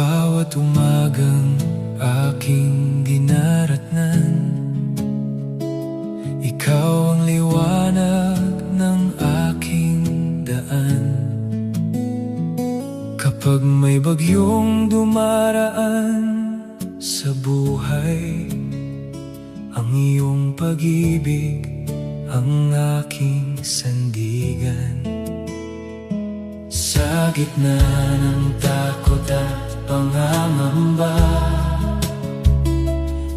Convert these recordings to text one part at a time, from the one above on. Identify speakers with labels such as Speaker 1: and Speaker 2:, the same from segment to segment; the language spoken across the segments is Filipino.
Speaker 1: bawat umagang aking dinaratnan, ikaw ang liwanag ng aking daan. Kapag may bagyong dumaraan sa buhay, ang iyong pag-ibig ang aking sandigan. Sa gitna ng takot at pangangamba,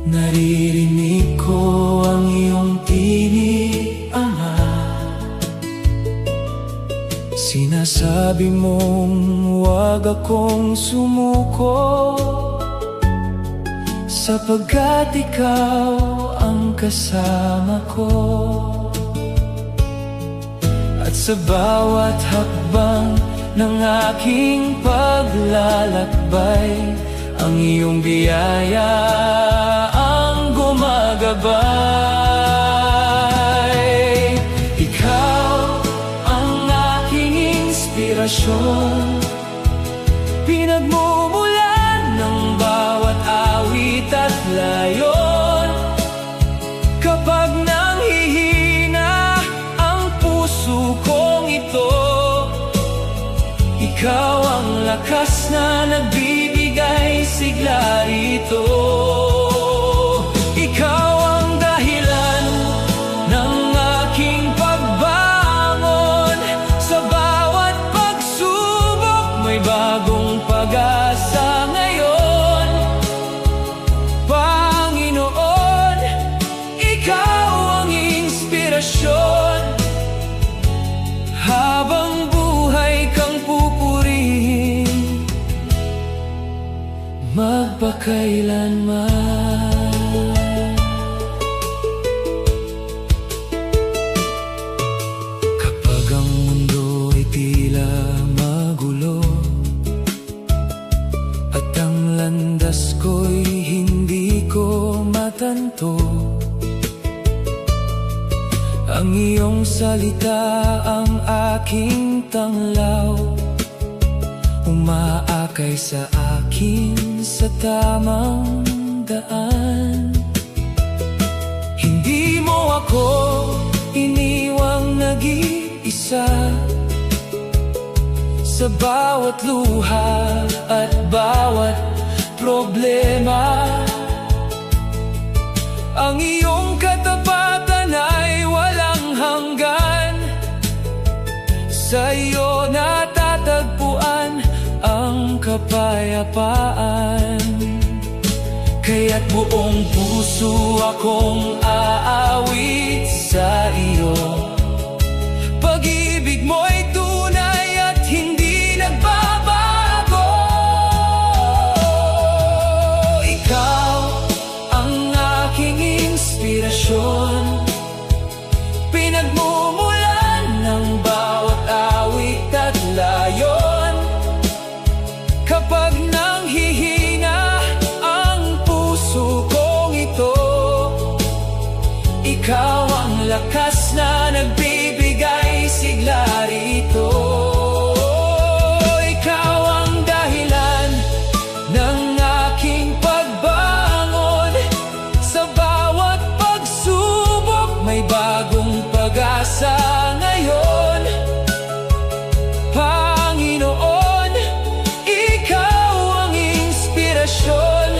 Speaker 1: naririnig ko ang iyong tinig, Ama. Sinasabi mong huwag akong sumuko, sapagkat ikaw ang kasama ko. At sa bawat hakbang ng aking paglalakbay, ang iyong biyaya ang gumagabay. Ikaw ang aking inspirasyon, pinagmumulan ng bawat awit at layon. Kapag nanghihina ang puso kong ito, ikaw ang lakas na nagbibigay sigla rito. Ikaw ang dahilan ng aking pagbangon. Sa bawat pagsubok may bagong pag-asa ngayon. Panginoon, ikaw ang inspirasyon. Habang buhay kang pupurihin, magpakailanman. Kapag ang mundo ay tila magulo at ang landas ko'y hindi ko matanto, ang iyong salita ang aking tanglaw, umaakay sa akin sa tamang daan. Hindi mo ako iniwang nag-iisa sa bawat luha at bawat problema. Ang iyong katapatan ay walang hanggan. Sa iyo natatagpuan ang kapayapaan. Kaya't buong puso akong aawit sa iyo. Pag-ibig mo'y tunay at hindi nagbabago. Ikaw ang aking inspirasyon, pinagmumulan ng bawat awit at layon. Kapag nanghihina ang puso kong ito, ikaw ang lakas na nagbibigay sigla rito. Ikaw ang dahilan ng aking pagbangon. Sa bawat pagsubok may bagong pag-asa ngayon. Panginoon, ikaw ang inspirasyon.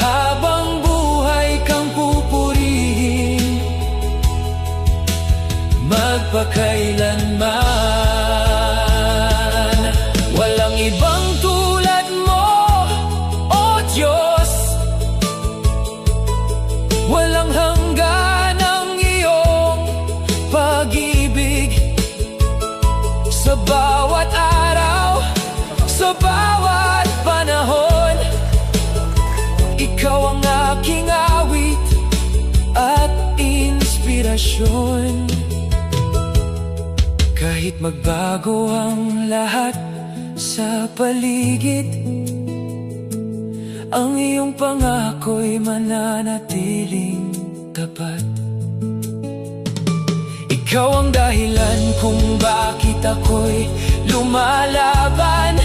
Speaker 1: Habang buhay kang pupurihin, magpakailanman. Walang ibang tulad mo, O Diyos. Walang hanggan ang iyong pag-ibig. Sa bawat araw, sa bawat panahon, ikaw ang aking awit at inspirasyon. Kahit magbago ang lahat sa paligid, ang iyong pangako'y mananatiling tapat. Ikaw ang dahilan kung bakit ako'y lumalaban.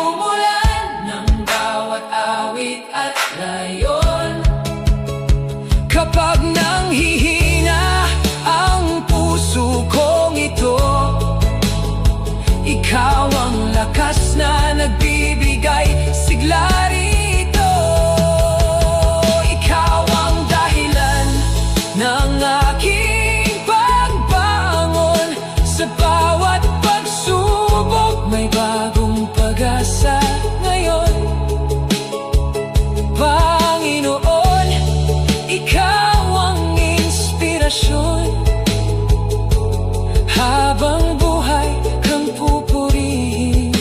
Speaker 1: pinagmumulan ng bawat awit at layon. Kapag nanghihina ang puso kong ito, ikaw ang lakas na nagbibigay sigla rito. Ikaw ang dahilan ng aking pagbangon. Sa bawat pagsubok may bagong pag-asa ngayon. Panginoon, ikaw ang inspirasyon. Habang buhay kang pupurihin,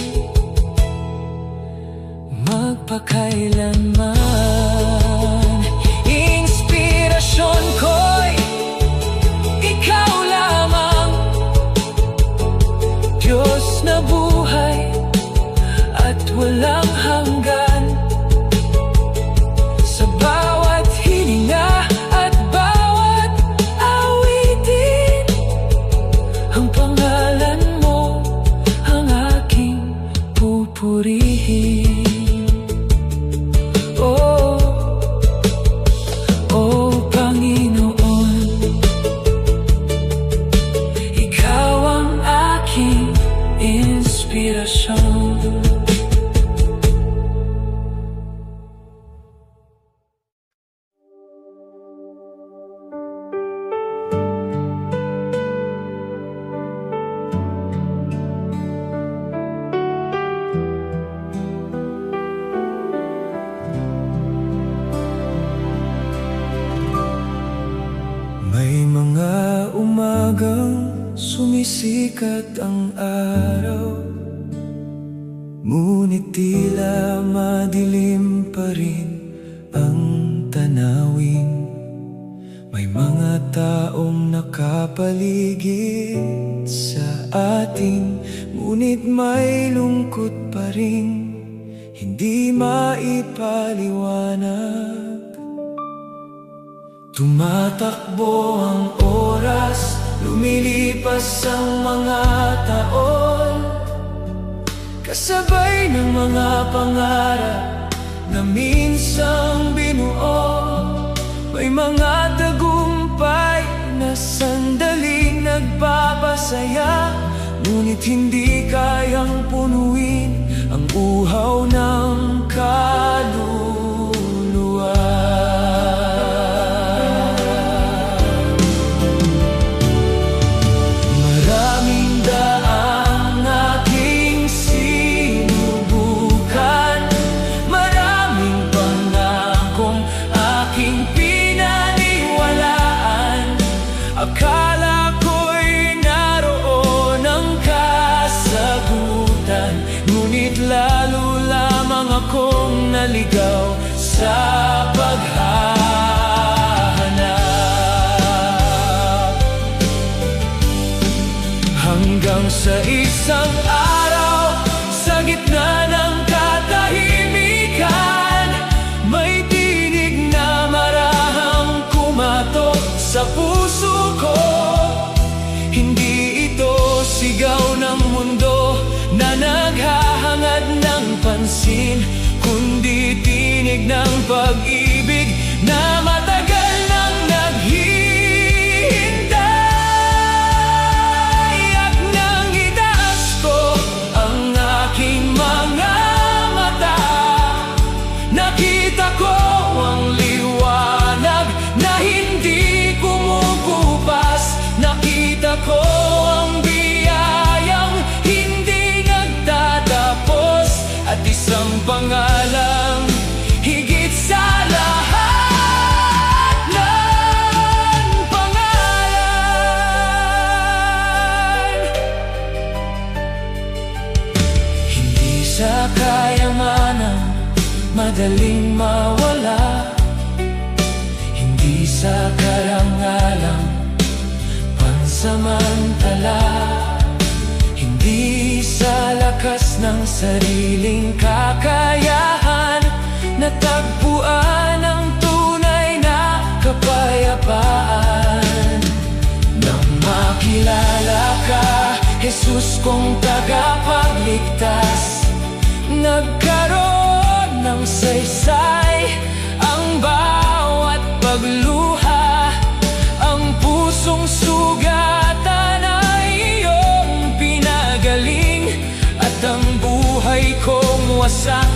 Speaker 1: magpakailanman. Inspirasyon ko'y ikaw lamang, Diyos na buhay at walang hanggan. Sa bawat hininga at bawat awitin, ang pangalan mo ang aking pupurihin. Oh, oh Panginoon, ikaw ang aking inspirasyon. May mga umagang sumisikat ang araw, ngunit tila madilim pa rin ang tanawin. May mga taong nakapaligid sa atin, ngunit may lungkot pa rin hindi maipaliwanag. Tumatakbo ang oras, lumilipas ang mga taon, kasabay ng mga pangarap na minsang binuo. May mga tagumpay na sandaling nagpapasaya, ngunit hindi kayang punuin ang uhaw ng kaluluwa. Akala ko'y naroon ang kasagutan, ngunit lalo lamang akong naligaw sa paghahanap. Hanggang sa isang araw, sa gitna ng katahimikan, may tinig na marahang kumatok sa puso ko. Hindi ito sigaw ng mundo na naghahangad ng pansin, kundi tinig ng pag-ibig na matagal nang naghihintay. At nang itaas ko ang aking mga mata, nakita ko ang liwanag na hindi kumukupas. Nakita ko ang biyayang hindi nagtatapos, at isang pangalang higit sa lahat ng pangalan. Hindi sa kayamanang madaling mawala, hindi sa karangalang pansamantala, hindi sa lakas ng sariling kakayahan, natagpuan ang tunay na kapayapaan. Nang makilala ka, Jesus kong tagapagligtas, nagkaroon ng saysay ang bawat pagluha. Ang pusong sugatan ay iyong pinagaling, at ang buhay kong wasak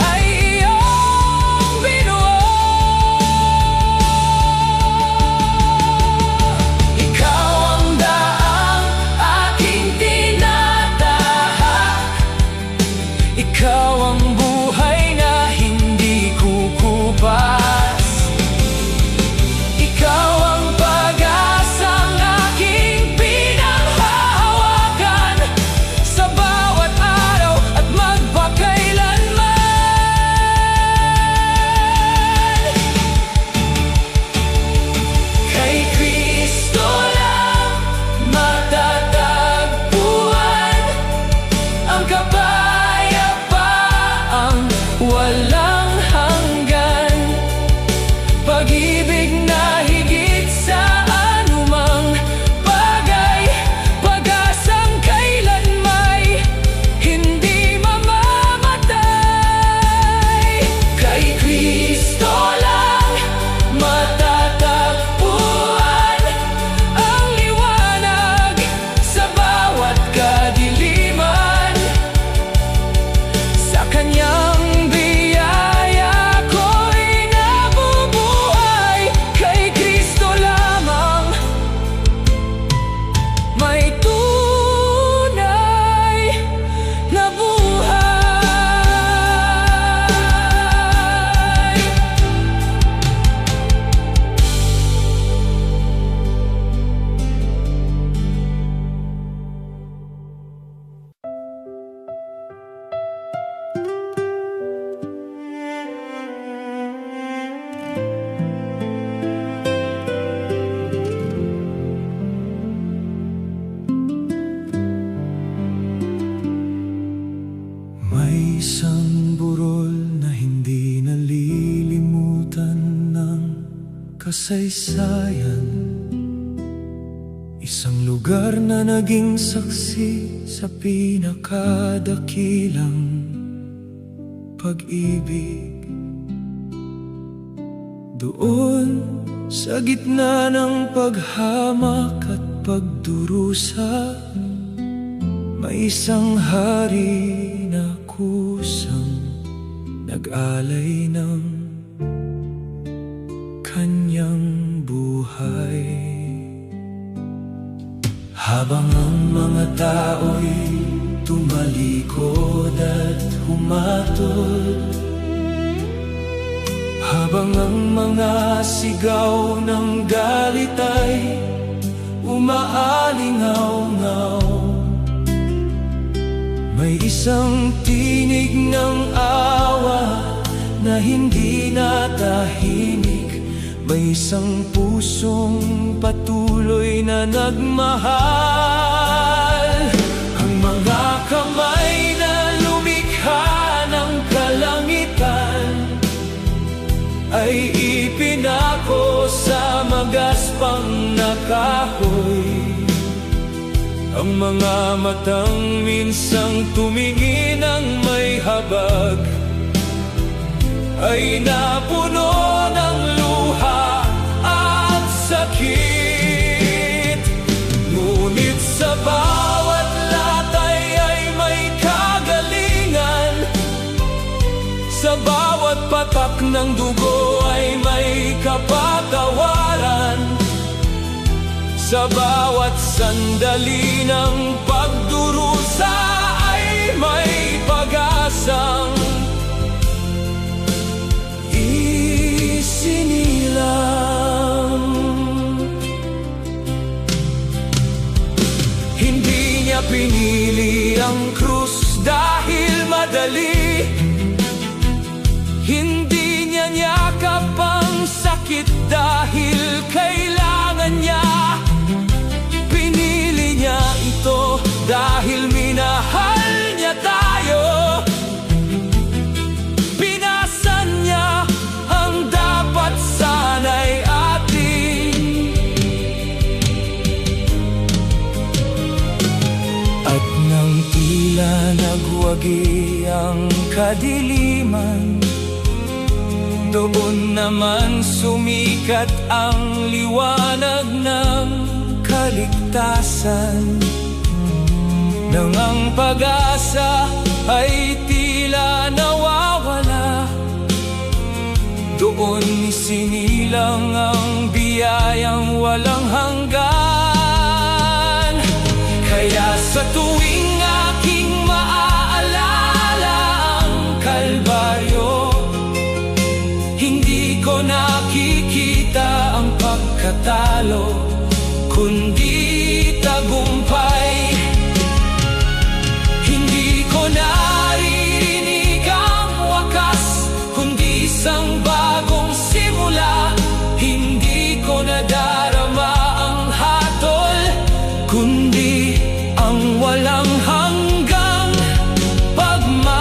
Speaker 1: ay iyong binuo. Ikaw ang daang aking tinatahak, ikaw ang buhay na hindi kukupas. Ikaw ang pag-asang aking pinanghahawakan sa bawat araw at magpakailanman. Kay Kristo lang matatagpuan ang kapayapaang walang hanggan, pag-ibig na higit sa anumang bagay, pag-asang kailanmay hindi mamamatay. Kay Kristo lang matatagpuan ang liwanag sa bawat kadiliman. Sa kanyang biyaya ko'y nabubuhay. Kay Kristo lamang may tunay na buhay. May isang burol na hindi nalilimutan ng kasaysayan, isang lugar na naging saksi sa pinakadakilang pag-ibig. Doon sa gitna ng paghamak at pagdurusa, may isang hari na kusang nag-alay ng kanyang buhay. Habang ang mga tao'y tumalikod at humatol, habang ang mga sigaw ng galit ay umaalingaw-ngaw, may isang tinig ng awa na hindi natahimik. May isang pusong patuloy na nagmahal. Ang mga kamay na lumikha ng kalangitan ay ipinako sa magaspang na kahoy. Ang mga matang minsang tumingin ng may habag ay napuno ng luha at sakit. Ngunit sa bawat latay ay may kagalingan, sa bawat patak ng dugo ay may kapatawaran, sa bawat sandali ng pagdurusa ay may pag-asang isinilang. Hindi niya pinili ang krus dahil madali, hindi niya niyakap ang sakit dahil kailangan niya. Pinili niya ito dahil minahal niya tayo. Pinasan niya ang dapat sana'y atin. At nang tila nagwagi ang kadiliman, doon naman sumikat ang liwanag ng kaligtasan. Nang ang pag-asa ay tila nawawala, doon isinilang ang biyayang walang hanggan. Kaya sa tuwing aking maaalala ang Kalbaryo, hindi ko nakikita ang pagkatalo, kundi tagumpay. Hindi ko naririnig ang wakas, kundi isang bagong simula. Hindi ko nadarama ang hatol, kundi ang walang hanggang pagmamahal.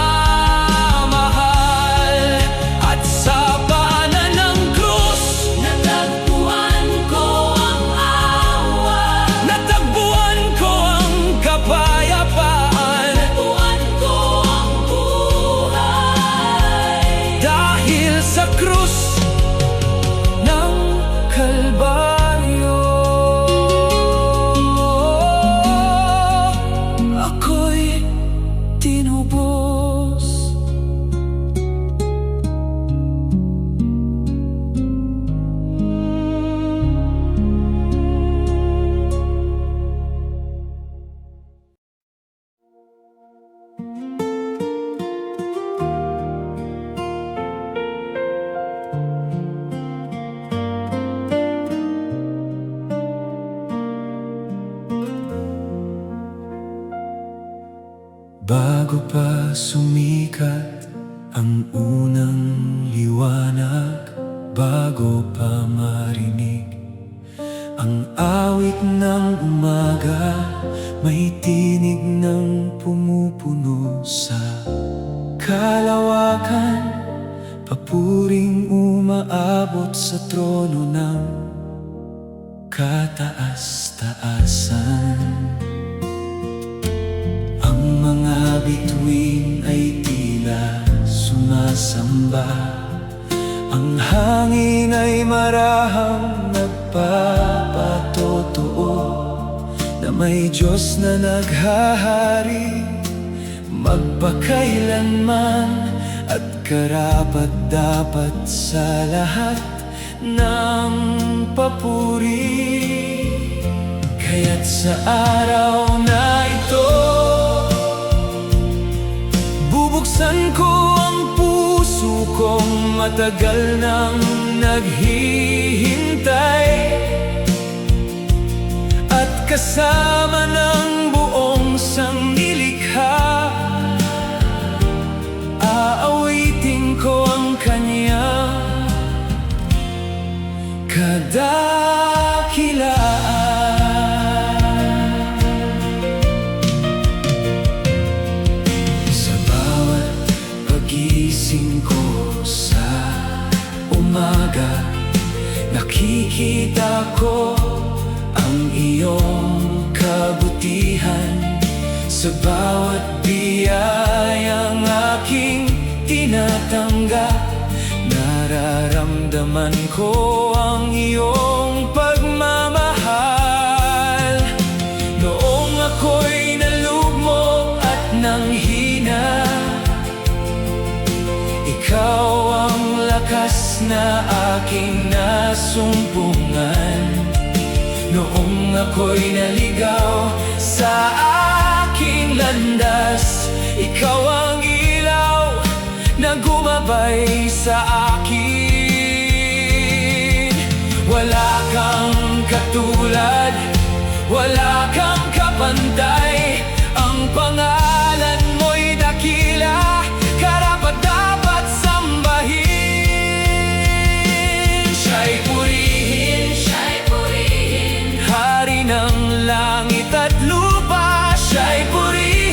Speaker 1: At sa paanan ng krus, natagpuan ko ang awa, natagpuan ko ang kapayapaan, natagpuan ko ang buhay. Dahil sa krus ng Kalbaryo, ako'y tinubos. Bago pa sumikat ang unang liwanag, bago pa marinig ang awit ng umaga, may tinig ng pumupuno sa kalawakan, papuring umaabot sa trono ng kataas-taasan. Ang mga bituin ay tila sumasamba, ang hangin ay marahang nagpapatotoo na may Diyos na naghahari magpakailanman, at karapat-dapat sa lahat ng papuri. Kaya't sa araw na ito, bubuksan ko ang puso kong matagal nang naghihintay, at kasama ng buong sangnilikha, aawitin ko ang kanyang kadakilaan. Sa bawat pagising ko sa umaga, nakikita ko ang iyong kabutihan. Sa bawat biyayang aking tinatanggap, nararamdaman ko ang iyong pagmamahal. Noong ako'y nalugmok at nanghina, ikaw ang lakas na aking nasumpungan. Noong ako'y naligaw sa aking landas, ikaw ang ilaw na gumabay sa akin. Wala kang katulad, wala kang kapantay, ang pangalan mo'y dakila, karapat-dapat sambahin. Siya'y purihin, hari ng langit at lupa. Siya'y purihin,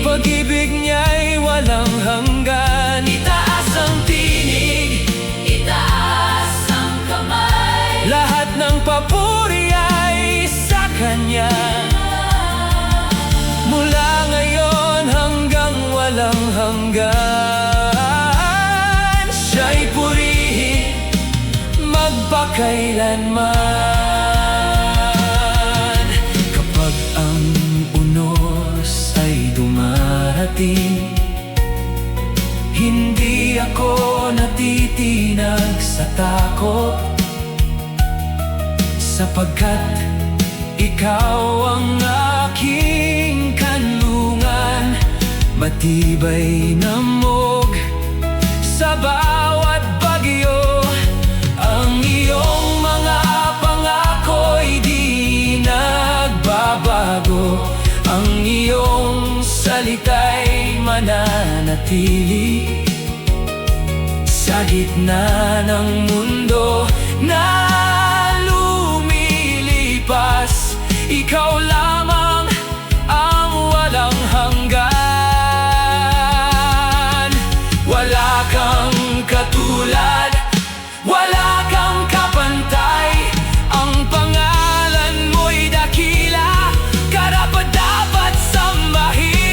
Speaker 1: pag-ibig niya'y walang hanggan. Itaas ang tinig, itaas ang kamay, lahat ng papuri ay sa Kanya. walang hanggan. Siya'y purihin magpakailanman. Kapag ang unos ay dumarating, hindi ako natitinag sa takot, sapagkat ikaw ang aking kanlungan. Matibay na mog sa bawat bagyo, ang iyong mga pangako'y di nagbabago. Ang iyong salita'y mananatili sa gitna ng mundo na lumilipas. Ikaw lamang ang walang hanggan. Wala kang katulad, wala kang kapantay. Ang pangalan mo'y dakila, karapat-dapat sambahin.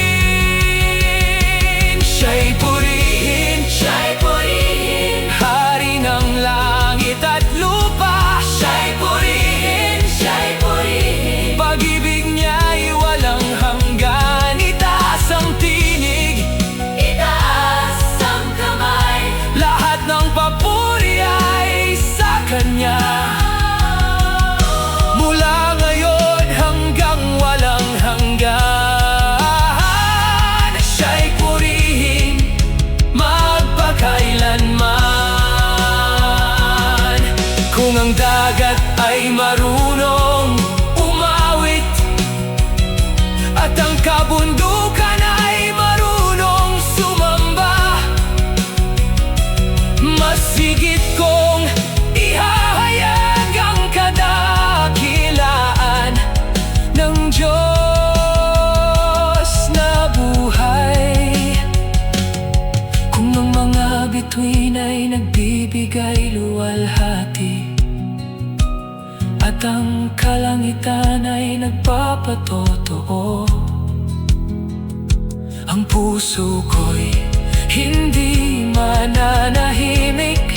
Speaker 1: Siya'y purihin, Hari ng langit at lupa. Siya'y purihin, pag-ibig niya'y walang hanggan. Itaas ang tinig,
Speaker 2: Itaas ang kamay,
Speaker 1: lahat ng papuri ay sa Kanya. Mula ngayon hanggang walang hanggan, siya'y purihin magpakailanman. Kung ang dagat ay marunong umawit, at ang kabundukan ay marunong sumamba, mas higit kong ihahayag ang kadakilaan ng Diyos na buhay. Kung ang mga bituin ay nagbibigay luwalhati, at ang kalangitan ay nagpapatotoo, ang puso ko'y hindi mananahimik.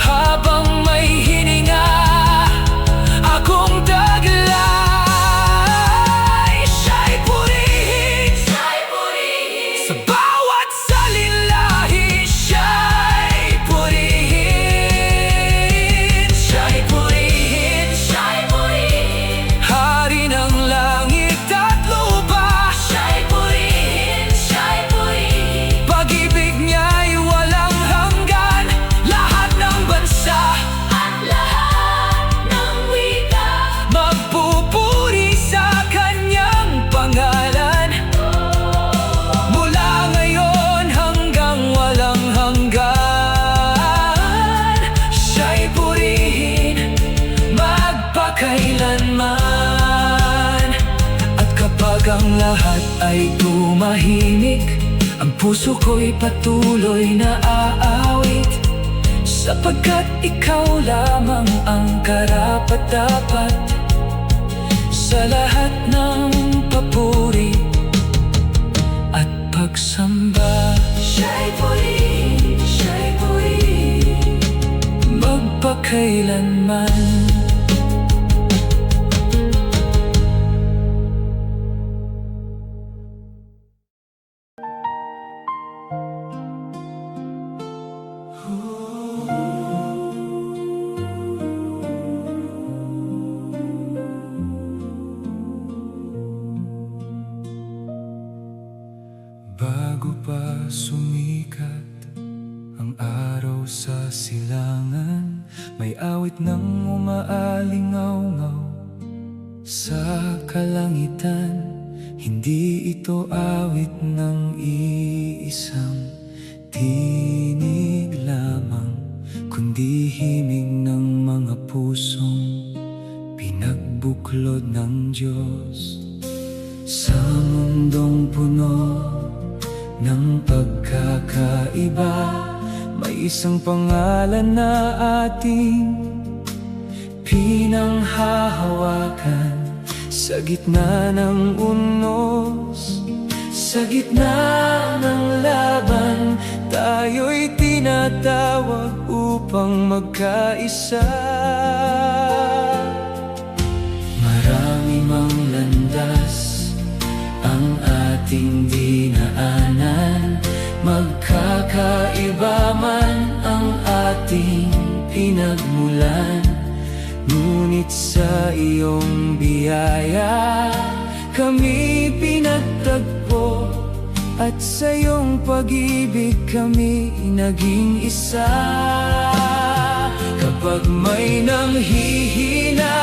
Speaker 1: Habang may hininga akong taglay, siya'y purihin sa bawat salilahi. Siya'y purihin, Hari ng langit at lupa.
Speaker 2: siya'y purihin,
Speaker 1: Pag-ibig niya'y walang hanggan. Lahat ng bansa
Speaker 2: at lahat ng wika,
Speaker 1: magpupuri sa Kanyang pangalan. Mula ngayon hanggang walang hanggan, siya'y purihin magpakailanman. At kapag ang lahat ay tumahimik, ang puso ko'y patuloy na aawit, sapagkat ikaw lamang ang karapat-dapat sa lahat ng papuri at pagsamba.
Speaker 2: siya'y purihin,
Speaker 1: Magpakailanman. Bago pa sumikat ang araw sa silangan, may awit ng umaalingaw-ngaw sa kalangitan. Hindi ito awit ng iisang tinig lamang, kundi himig ng mga pusong pinagbuklod ng Diyos. Sa mundong puno ng pagkakaiba, may isang pangalan na ating pinanghahawakan. Sa gitna ng unos, sa Sa gitna ng laban, tayo'y tinatawag upang magkaisa. Marami mang landas ang ating dinaanan, magkakaiba man ang ating pinagmulan, ngunit sa iyong biyaya kami pinagtagpo, at sa iyong pag-ibig kami naging isa. Kapag may nanghihina,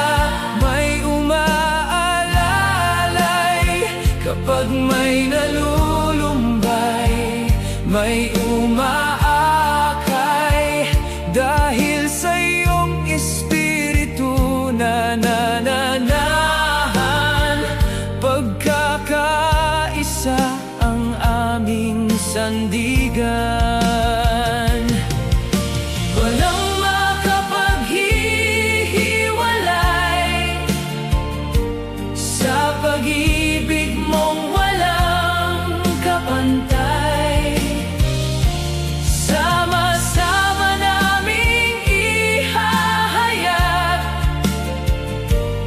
Speaker 1: may umaalalay. Kapag may nalulumbay, may umaakay. Dahil sa iyong espiritu na nananahan, pagkakaisa ang aming sandigan. Walang makapaghihiwalay sa pag-ibig mong walang kapantay. Sama-sama naming ihahayag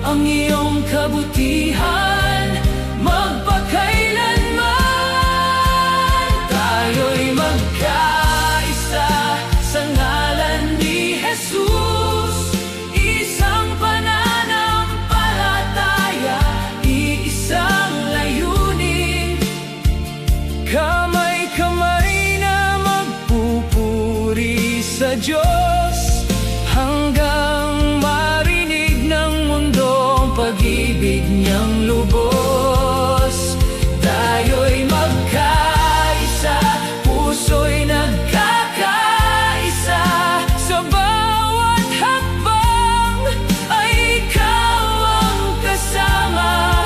Speaker 1: ang iyong kabutihan magpakailanman. Tayo'y magkaisa sa ngalan ni Jesus, isang pananampalataya, iisang layunin. Kamay-kamay na magpupuri sa Diyos, hanggang marinig ng mundo ang pag-ibig niyang lubos. Tayo'y magkaisa, puso'y nagkakaisa. Sa bawat hakbang ay ikaw ang kasama.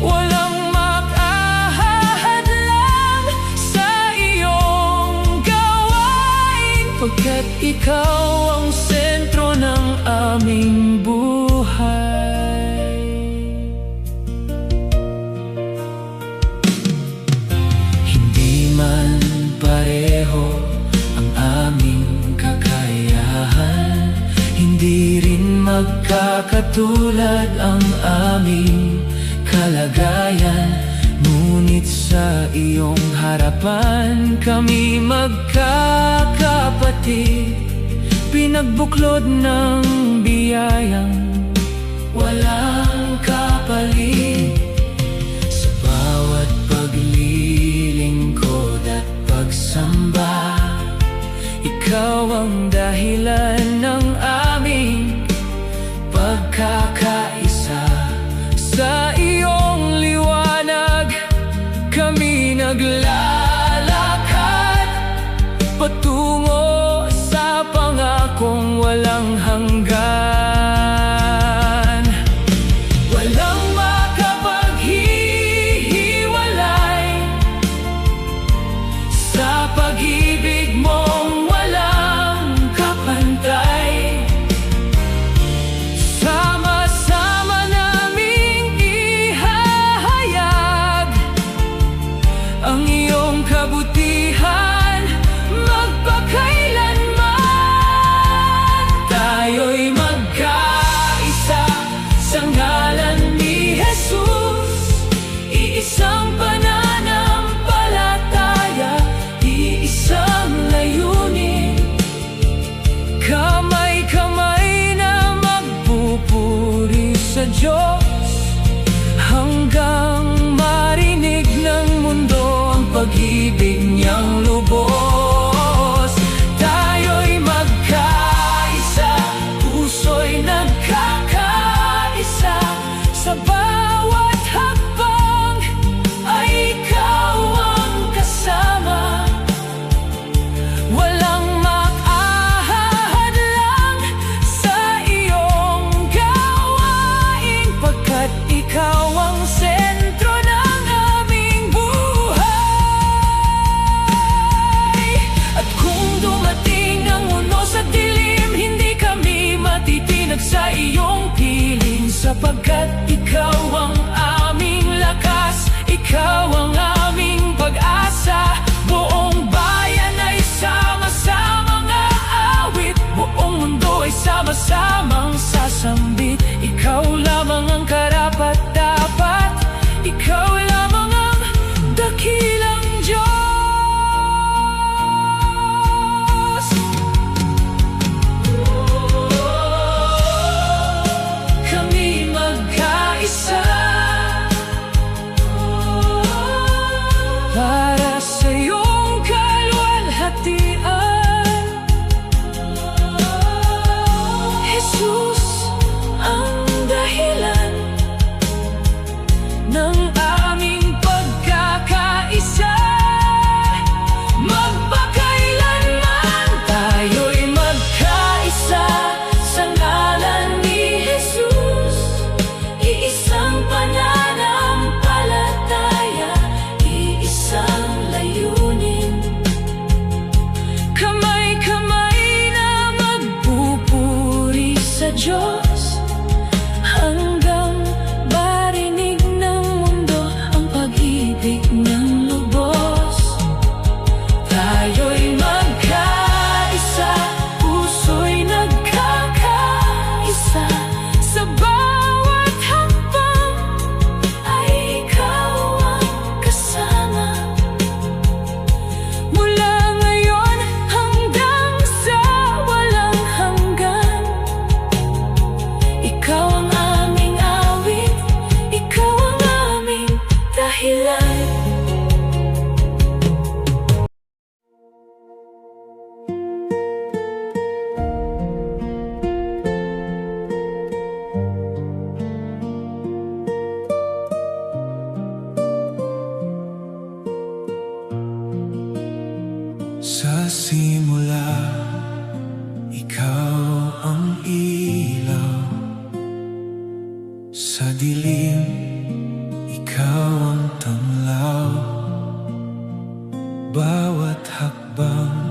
Speaker 1: Walang makahahadlang sa iyong gawain, pagkat ikaw ang sentro ng aming buhay. Hindi man pareho ang aming kakayahan, hindi rin magkakatulad ang aming kalagayan, ngunit sa iyong harapan kami magkakapatid, pinagbuklod ng biyayang walang kapalit. Sa bawat paglilingkod at pagsamba, ikaw ang dahilan ng aming pagkakaisa. Sa iyong liwanag kami naglalakad, patungo sa pangakong walang hanggan. Walang makapaghihiwalay sa pag-ibig mong walang kapantay. Sama-sama naming ihahayag ang iyong kabutihan magpakailanman. Tayo'y magkaisa sa ngalan ni Jesus, iisang pananampalataya, iisang layunin. Kamay-kamay na magpupuri sa Diyos, hanggang marinig ng mundo ang pag-ibig niyang lubos. Tayo'y magkaisa, puso'y nagkakaisa. Sa bawat hakbang ay ikaw ang kasama. Walang makahahadlang sa iyong gawain, pagkat ikaw ang sentro ng aming buhay. At kung dumating ang mundo sa dilim, hindi kami matitinag sa iyong piling, sapagkat ikaw ang aming lakas. Ikaw ikaw ang aming pag-asa. Buong bayan ay sama-samang aawit, buong mundo ay sama-samang sasambit. Ikaw lamang ang karapat-dapat, ikaw lamang ang dakilang Diyos. Kami magkaisa para sa iyong kaluwalhatian. Jesus ang dahilan ng aming pagkakaisa. Magpakailanman tayo'y magkaisa sa ngalan ni Jesus. Iisang pananampalataya, iisang layunin. Kamay-kamay na magpupuri sa Diyos, hanggang marinig ng mundo ang pag-ibig ng lubos. Tayo'y magkaisa, puso'y nagkakaisa. Sa bawat hakbang ay ikaw ang kasama. Mula ngayon hanggang sa walang hanggan, ikaw ang aming awit, ikaw ang aming dahilan.
Speaker 3: Sa simula, ikaw ang ilaw. Sa dilim, ikaw ang tanglaw. Bawat hakbang,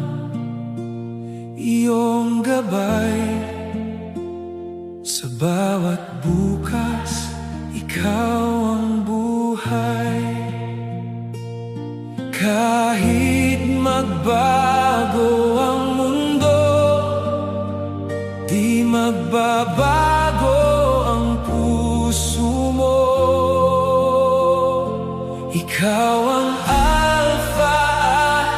Speaker 3: iyong gabay. Sa bawat bukas, ikaw ang buhay. Kahit magbago ang mundo, di magbabago ang puso mo. Ikaw ang Alpha at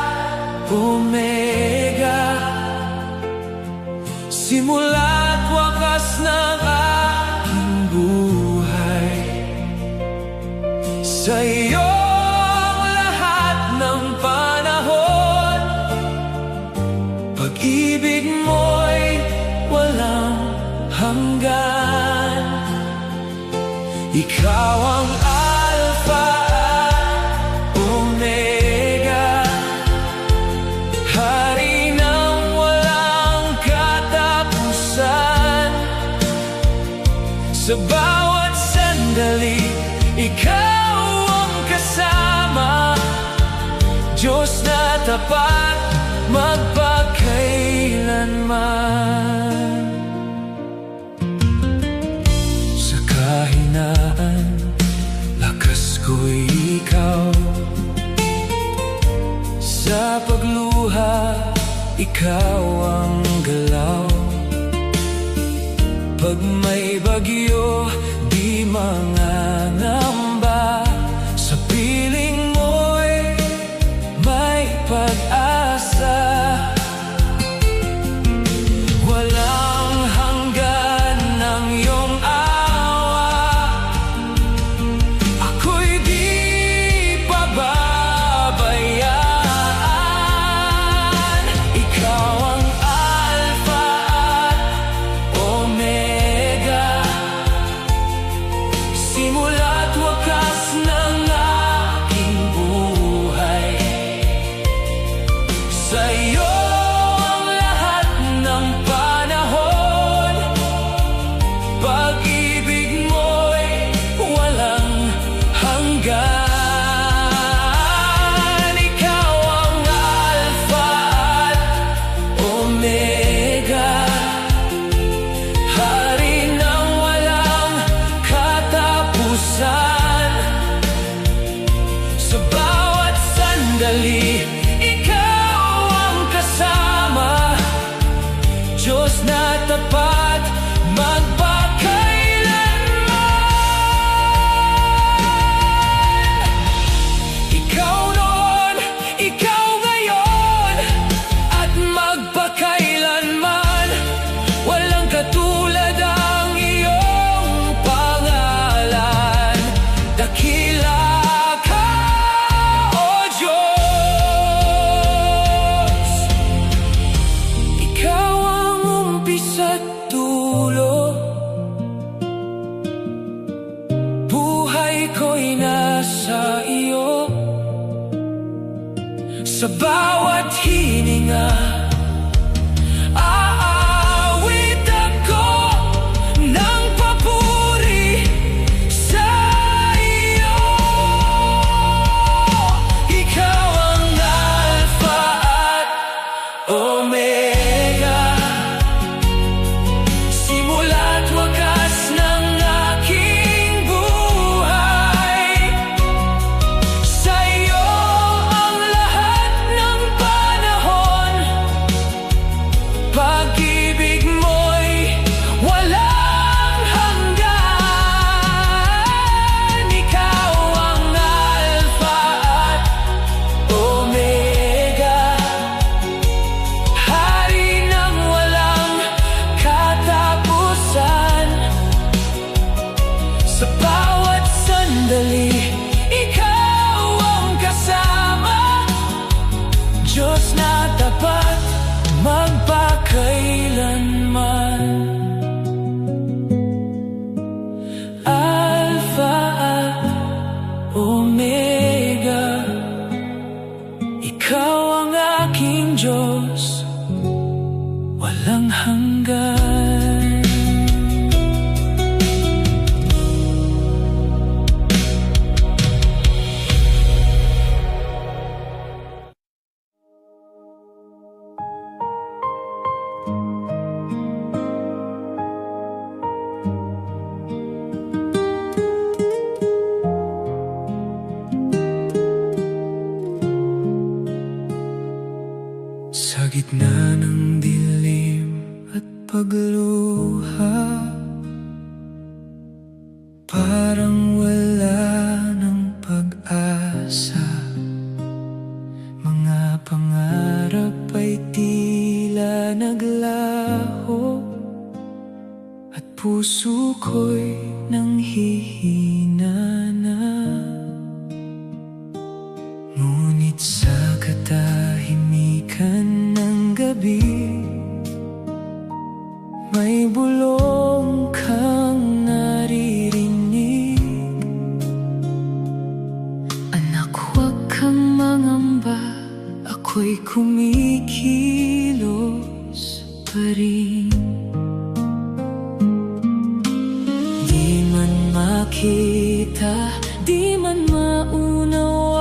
Speaker 3: Omega, simula't wakas ng aking buhay. Sa iyo pag-ibig mo'y walang hanggan. Ikaw ang Alpha at Omega, hari ng walang katapusan. Sa bawat sandali, ikaw ang kasama. Diyos na tapat, magpakailanman. Sa kahinaan, lakas ko'y ikaw. Sa pagluha, ikaw ang galaw. Pag may bagyo, di mangangamba. Sa piling mo'y may pag-asa. Walang hanggan ng iyong awa, ako'y di pababayaan. Ikaw ang Alpha at Omega, sandali, ikaw ang kasama, Diyos na tapat, magpakailanman. Ikaw noon, ikaw ngayon, at magpakailanman. Walang katulad ang iyong pangalan. Dakila ka, O Diyos. Ikaw ang umpisa't dulo, buhay ko'y nasa iyo. Sa bawat hininga, aawit ako ng papuri sa iyo. Ikaw ang Alpha at Omega, simula't wakas ng aking buhay. Sa iyo ang lahat ng panahon, pag-ibig mo'y walang hanggan. Ikaw ang Alpha at Omega, hari ng walang katapusan. Sa bawat sandali, ikaw ang kasama, Diyos na tapat, magpakailanman. Alpha at Omega, ikaw ang aking Diyos, walang hanggan. Sa gitna ng dilim at pagluha, parang wala ng pag-asa. Mga pangarap ay tila naglaho, at puso ko'y nanghihina na. Ngunit sa katahimikan ng gabi, may bulong kang naririnig. Anak, huwag kang mangamba, ako'y kumikilos pa rin. Di man makita, di man maunawaan,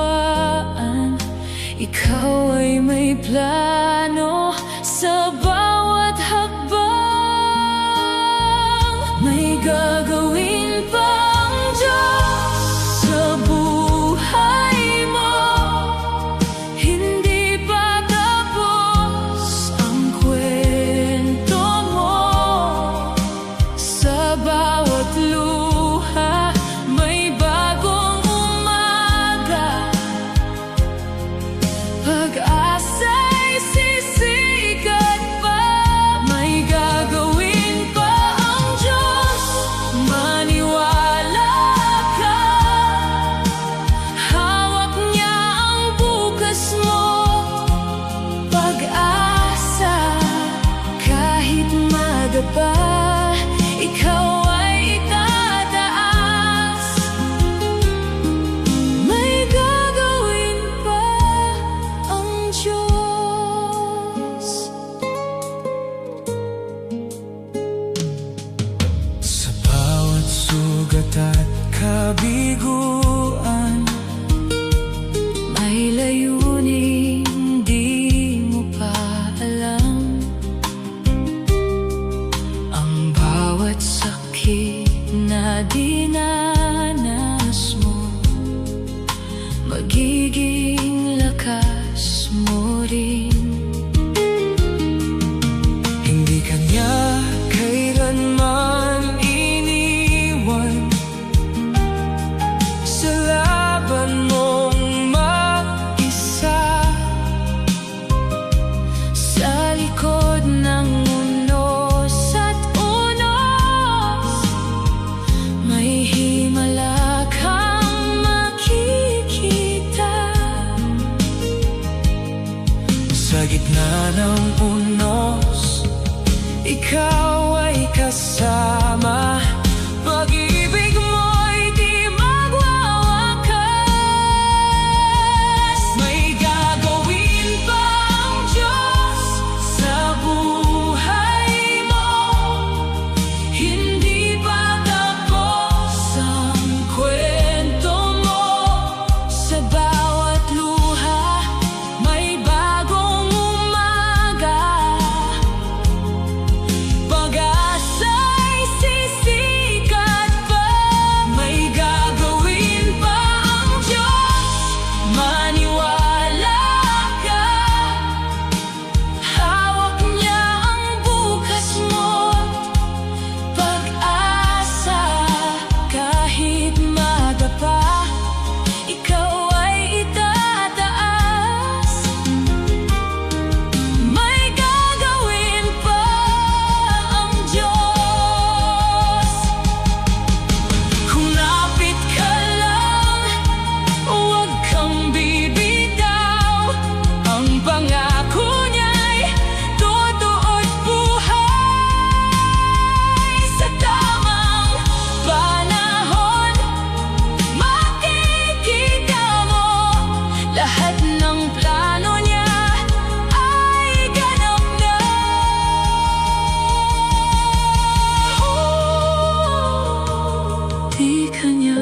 Speaker 3: ikaw ay may plano sa bawat hakbang. May gagawin pang Diyos sa buhay mo, hindi pa tapos ang kwento mo. Sa bawat luha, may bagong umaga. Pag-asa'y sisikat pa, may gagawin pa ang Diyos.
Speaker 1: Sa gitna ng unos, ikaw ay kasama. Pag-ibig mo'y di magwawakas. May gagawin pa ang Diyos sa buhay mo. Hindi pa tapos ang kwento mo. Sa bawat luha, may bagong umaga. Pag-asa'y sisikat pa. May gagawin pa ang Diyos. Maniwala ka. Hawak niya ang bukas mo. Pag-asa, kahit madapa, ikaw ay itataas. May gagawin pa ang Diyos. Kung lapit ka lang, huwag kang bibitaw. Ang pangako niya'y totoo't buhay. Sa tamang panahon, makikita mo lahat ng plano niya ay ganap na. Di ka niya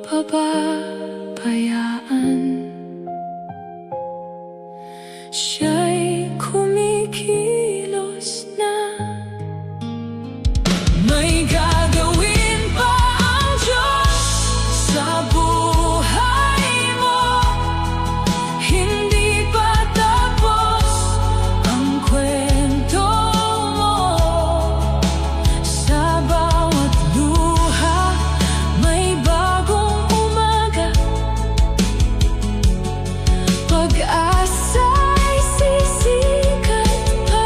Speaker 1: pababayaan. Siya'y kumikilos na. May gagawin pa ang Diyos sa buhay mo. Hindi pa tapos ang kwento mo. Sa bawat luha, may bagong umaga. Pag-asa'y sisikat pa.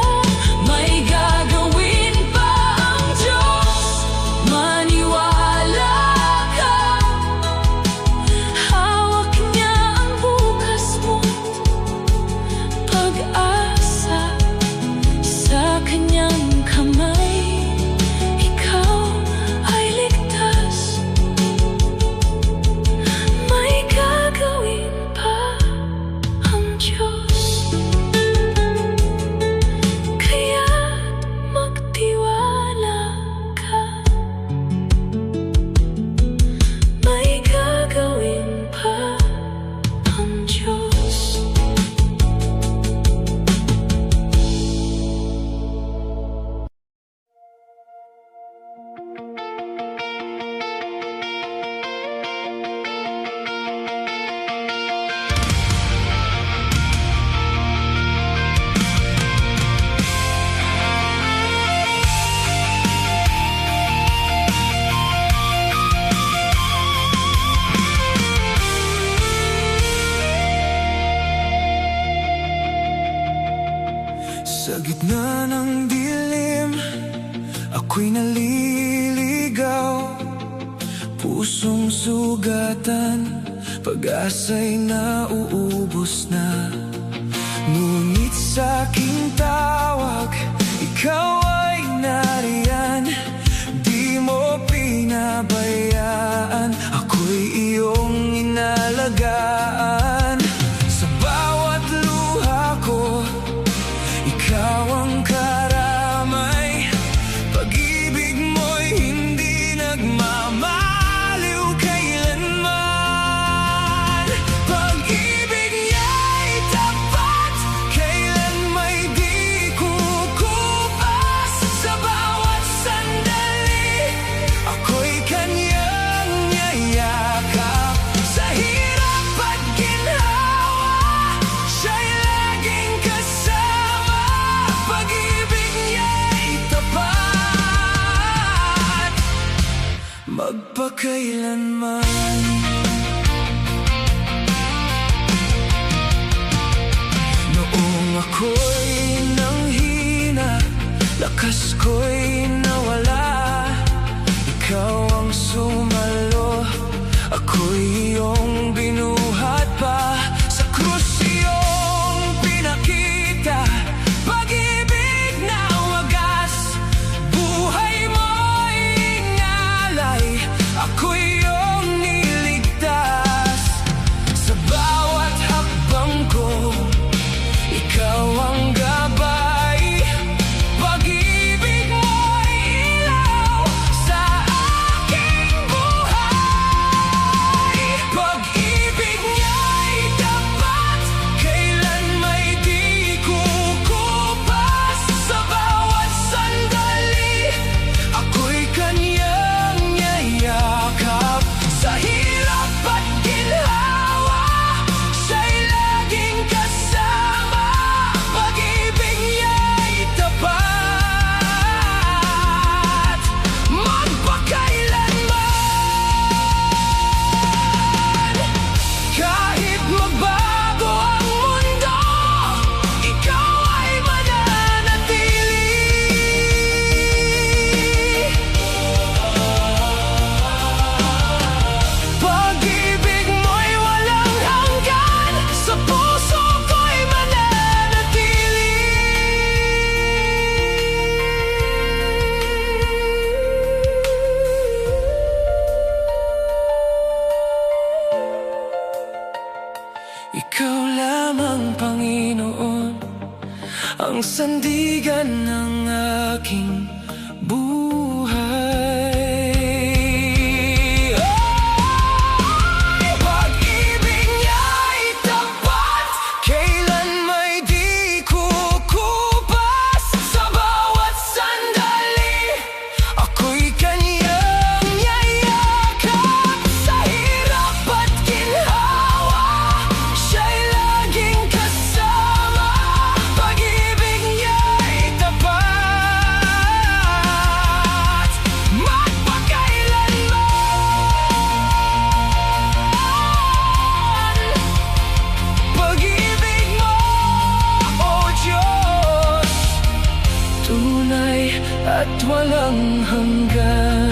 Speaker 1: May gagawin pa ang Diyos. Maniwala ka. Hawak niya ang bukas mo. Pag-asa, sa kanyang kamay, ikaw ay ligtas. May gagawin pa ang Diyos. Kaya't magtiwala ka. May gagawin pa ang Diyos.
Speaker 4: Sa gitna ng dilim, ako'y naliligaw. Pusong sugatan, pag-asa'y nauubos na. Ngunit sa aking tawag, ikaw ay nariyan. Di mo pinabayaan, ako'y iyong inalagaan. Sa bawat luha ko, ikaw ang karamay. Pag-ibig mo'y hindi nagmamaliw kailanman. Pag-ibig niya'y tapat, kailan may di kukupas. Sa bawat sandali, ako'y kanyang yayakap. Sa hirap at ginhawa, siya'y laging kasama. Pag-ibig niya'y tapat, magpakailanman. Noong ako'y nanghina, lakas ko'y nawala. Ikaw ang sumalo, ako'y iyong binuhat pa. Sa krus iyong pinakita. lamang, Panginoon, ang sandigan ng aking buhay. Pag-ibig niya'y tapat, kailan may di kukupas. Sa bawat sandali, ako'y kanyang yayakap. Sa hirap at ginhawa, siya'y laging kasama. Pag-ibig niya'y tapat, magpakailanman. Pag-ibig mo, O Diyos, tunay at walang hanggan.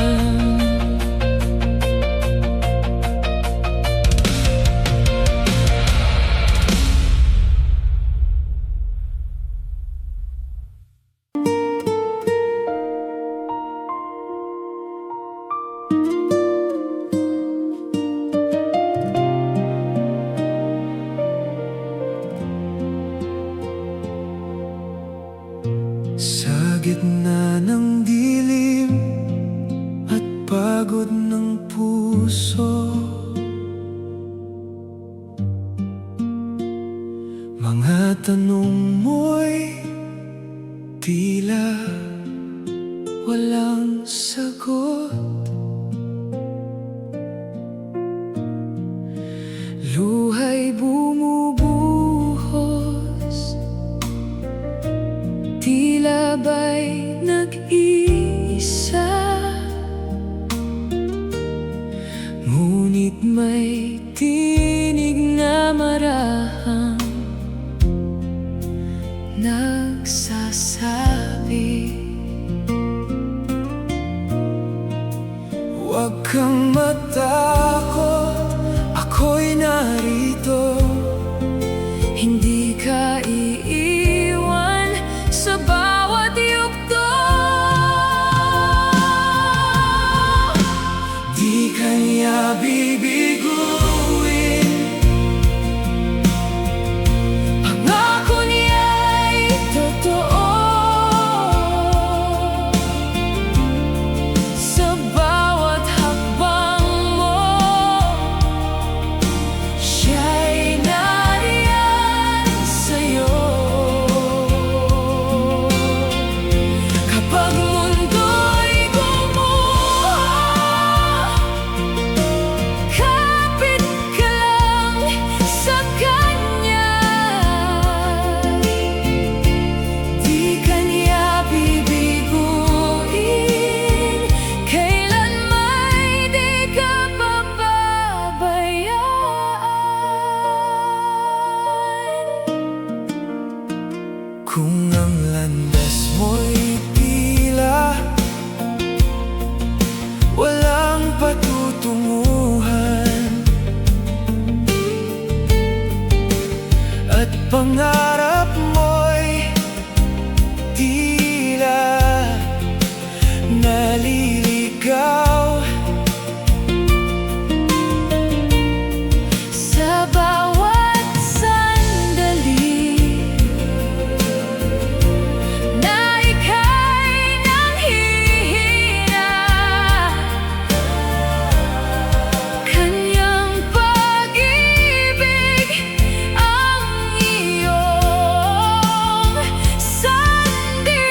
Speaker 4: Sa gitna ng dilim at pagod ng puso, mga tanong mo'y tila walang sagot. Luha'y bumubuhos, tila ba'y nag-iisa, ngunit may tinig na marahang nagsasabi, huwag kang matakot, ako'y narito. Hindi ka iiwan sa bawat yugto. Di ka niya bibiguin, pangako niya'y totoo. Sa bawat hakbang mo, siya'y nariyan sa'yo. Kapag mundo'y gumuha, kapit ka lang sa Kanya. Di ka niya bibiguin, kailan may di ka pababayaan. Kung ang landas mo'y tila walang patutunguhan, at pangarap mo'y tila naliligaw,
Speaker 3: Sa bawat sandali na ika'y nanghihina, Kanyang pag-ibig ang iyong sandigan.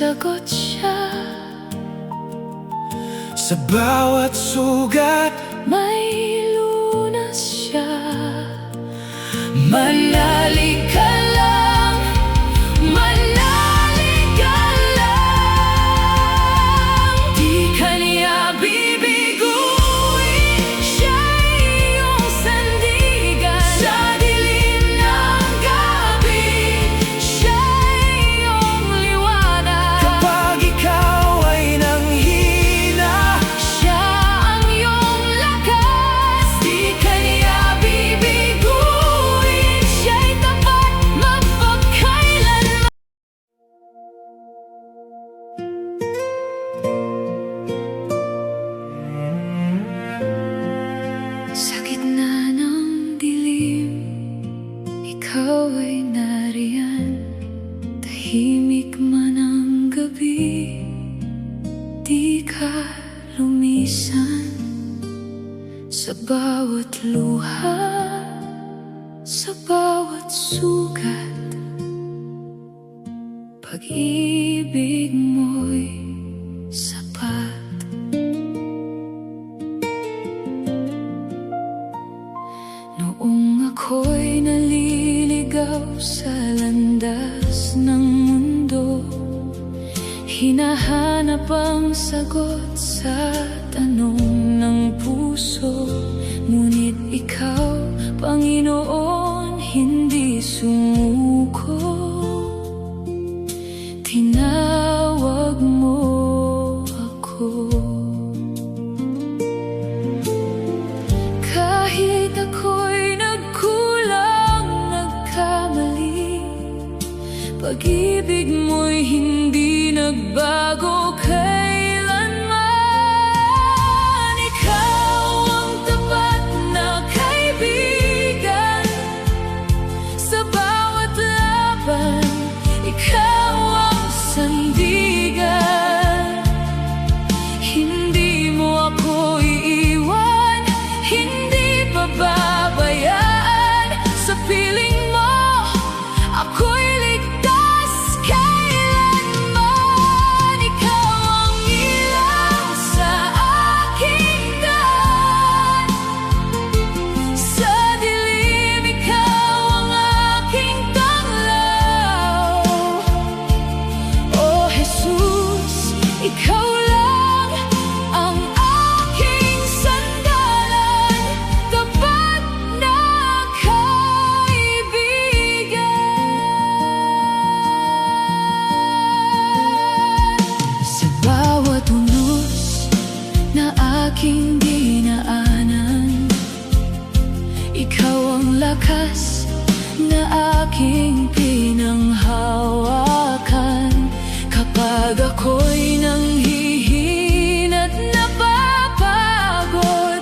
Speaker 3: sagot siya.
Speaker 4: Sa bawat sugat
Speaker 3: May lunas siya.
Speaker 1: Manali ka lang, manali ka lang. Di ka niya bibiguin, siya'y iyong sandigan. Sa dilim ng gabi, siya'y iyong liwanag.
Speaker 4: kapag ikaw ay nanghina.
Speaker 1: Siya ang iyong lakas, di ka niya bibiguin. Siya'y tapat mapagkailanman.
Speaker 3: Sa gitna ng dilim, ikaw ay nariyan. Tahimik man ang gabi, di ka lumisan. Sa bawat luha, sa bawat sugat, pag-ibig mo'y sapat. Noong ako'y naliligaw sa landas ng mundo, hinahanap ang sagot sa tanong ng puso. Ngunit ikaw, Panginoon, hindi sumuko. Tinawag mo ako. Kahit ako'y nagkulang, nagkamali, pag-ibig mo'y hindi nagbago kailanman. Ikaw ang tapat na kaibigan. Sa bawat laban, ikaw ang sandigan. Hindi mo ako iiwan, hindi pababayaan. Sa piling mo, ako'y ligtas kailanman. Ikaw ang ilaw sa aking daan. Sa dilim, ikaw ang aking tanglaw. Oh Jesus, ikaw lang ang aking sandalan, tapat na kaibigan. Sa bawat unos na aking dinaanan, ikaw ang lakas na aking pinanghawakan. Kapag ako'y nanghihina't napapagod,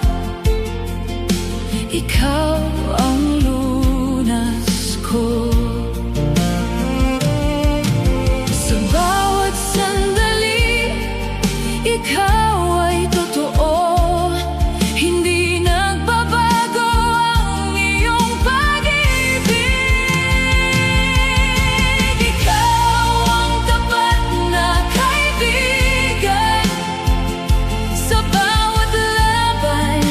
Speaker 3: ikaw ang lunas ko. Sa bawat sandali, ikaw ay totoo. Hindi nagbabago ang iyong pag-ibig. Ikaw ang tapat na kaibigan. Sa bawat laban,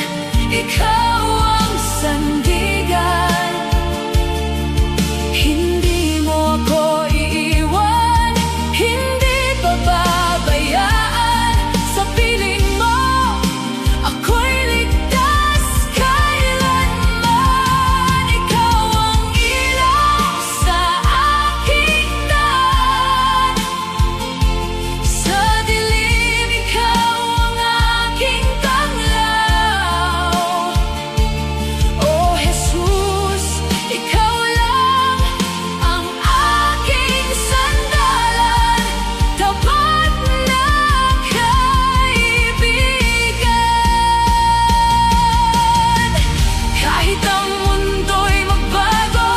Speaker 3: ikaw ang sandigan. Hindi mo ako iiwan, hindi pababayaan. Sa piling mo, ako'y ligtas kailanman. Ikaw ang ilaw sa aking daan. Sa dilim, ikaw ang aking tanglaw. Oh Jesus, ikaw lang ang aking sandalan, tapat na kaibigan. Kahit ang mundo'y magbago,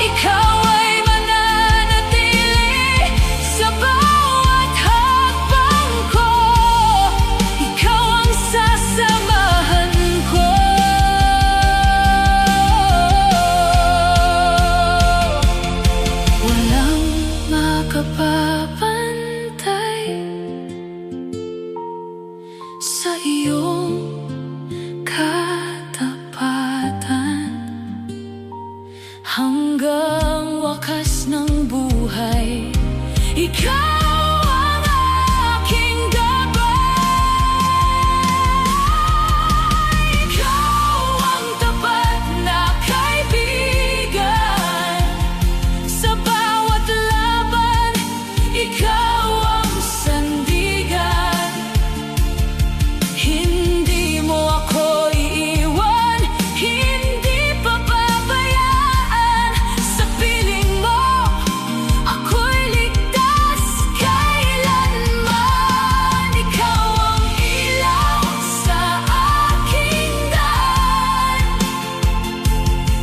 Speaker 3: ikaw ay mananatili. Sa bawat hakbang ko, ikaw ang sasamahan ko. Walang makapapantay
Speaker 1: ikaw ang aking gabay. Ikaw ang tapat na kaibigan, sa bawat laban, ikaw ang sandigan. Hindi mo ako iiwan, hindi pababayaan. Sa piling mo, ako'y ligtas kailanman. Ikaw ang ilaw sa aking daan,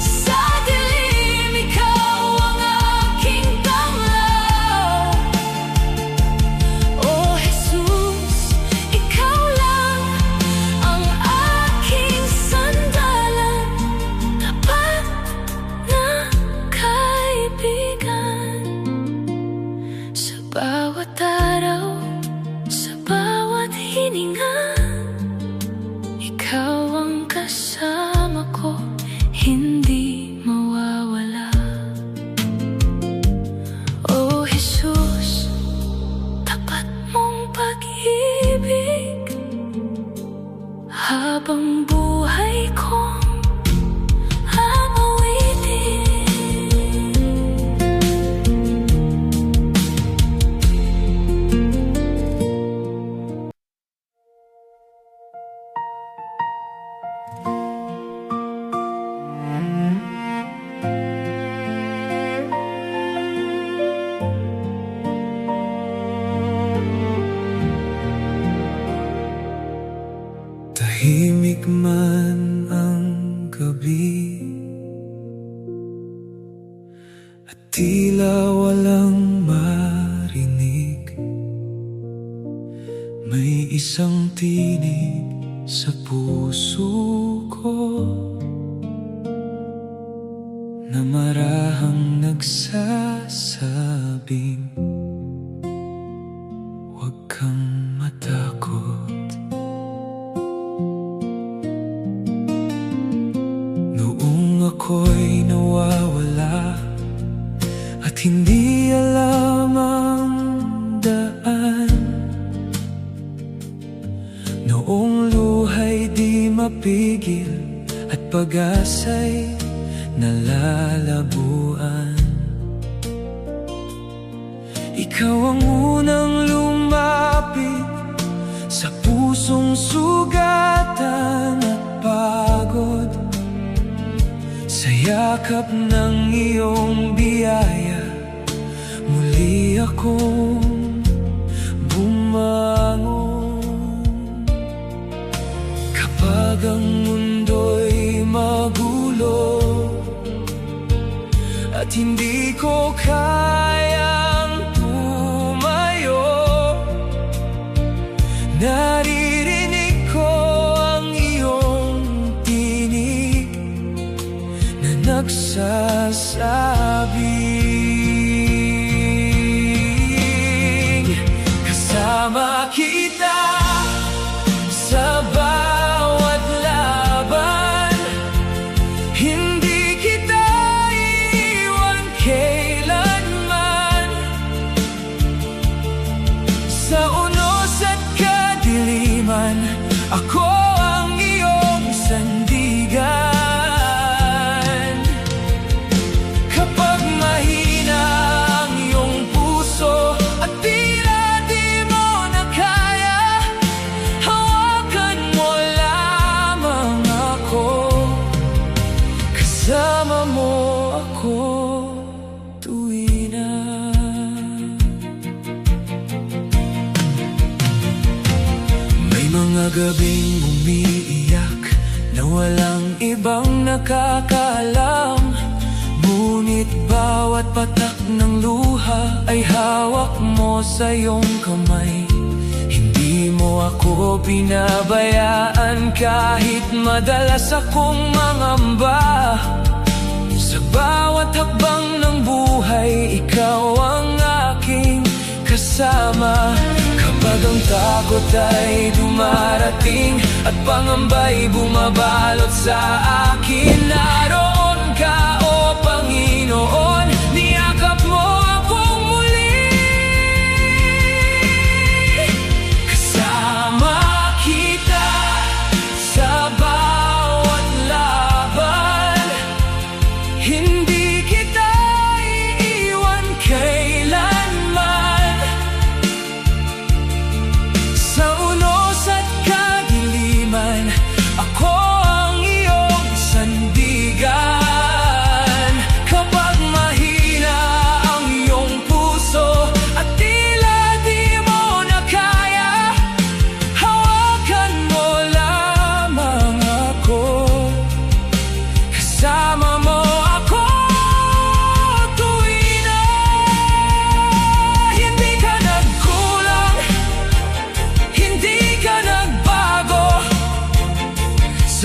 Speaker 1: sa dilim, ikaw ang aking tanglaw. Oh Jesus, ikaw lang ang aking sandalan, tapat na kaibigan. Sa bawat araw, sa bawat hininga, ikaw ang kasama ko, hindi mawawala. Oh Jesus, tapat mong pag-ibig, habang buhay kong aawitin.
Speaker 4: Tahimik man ang gabi at tila walang marinig, may isang tinig sa puso ko na marahang nagsasabing, huwag kang matakot. Noong ako'y nawawala at hindi alam ang daan, noong luha'y di mapigil at pag-asa'y nalalabuan, ikaw ang unang lumapit sa pusong sugatan at pagod. Sa yakap ng iyong biyaya, muli akong bumangon. Kapag ang mundo'y magulo at hindi ko kayang tumayo, naririnig ko ang iyong tinig na nagsasabing, kasama kita sa bawat laban, hindi kita iiwan kailanman. Sa unos at kadiliman, ako ang iyong sandigan. Kapag mahina ang iyong puso at tila di mo na kaya, hawakan mo lamang ako, kasama mo ako tuwi na. May mga gabing umiiyak na walang ibang nakakaalam, ngunit bawat patak ng luha ay hawak mo sa iyong kamay. Hindi mo ako pinabayaan kahit madalas akong mangamba. Sa bawat hakbang ng buhay, ikaw ang aking kasama. Kapag ang takot ay dumarating at pangamba'y bumabalot sa akin, naroon ka, O Panginoon, niyakap mo akong muli.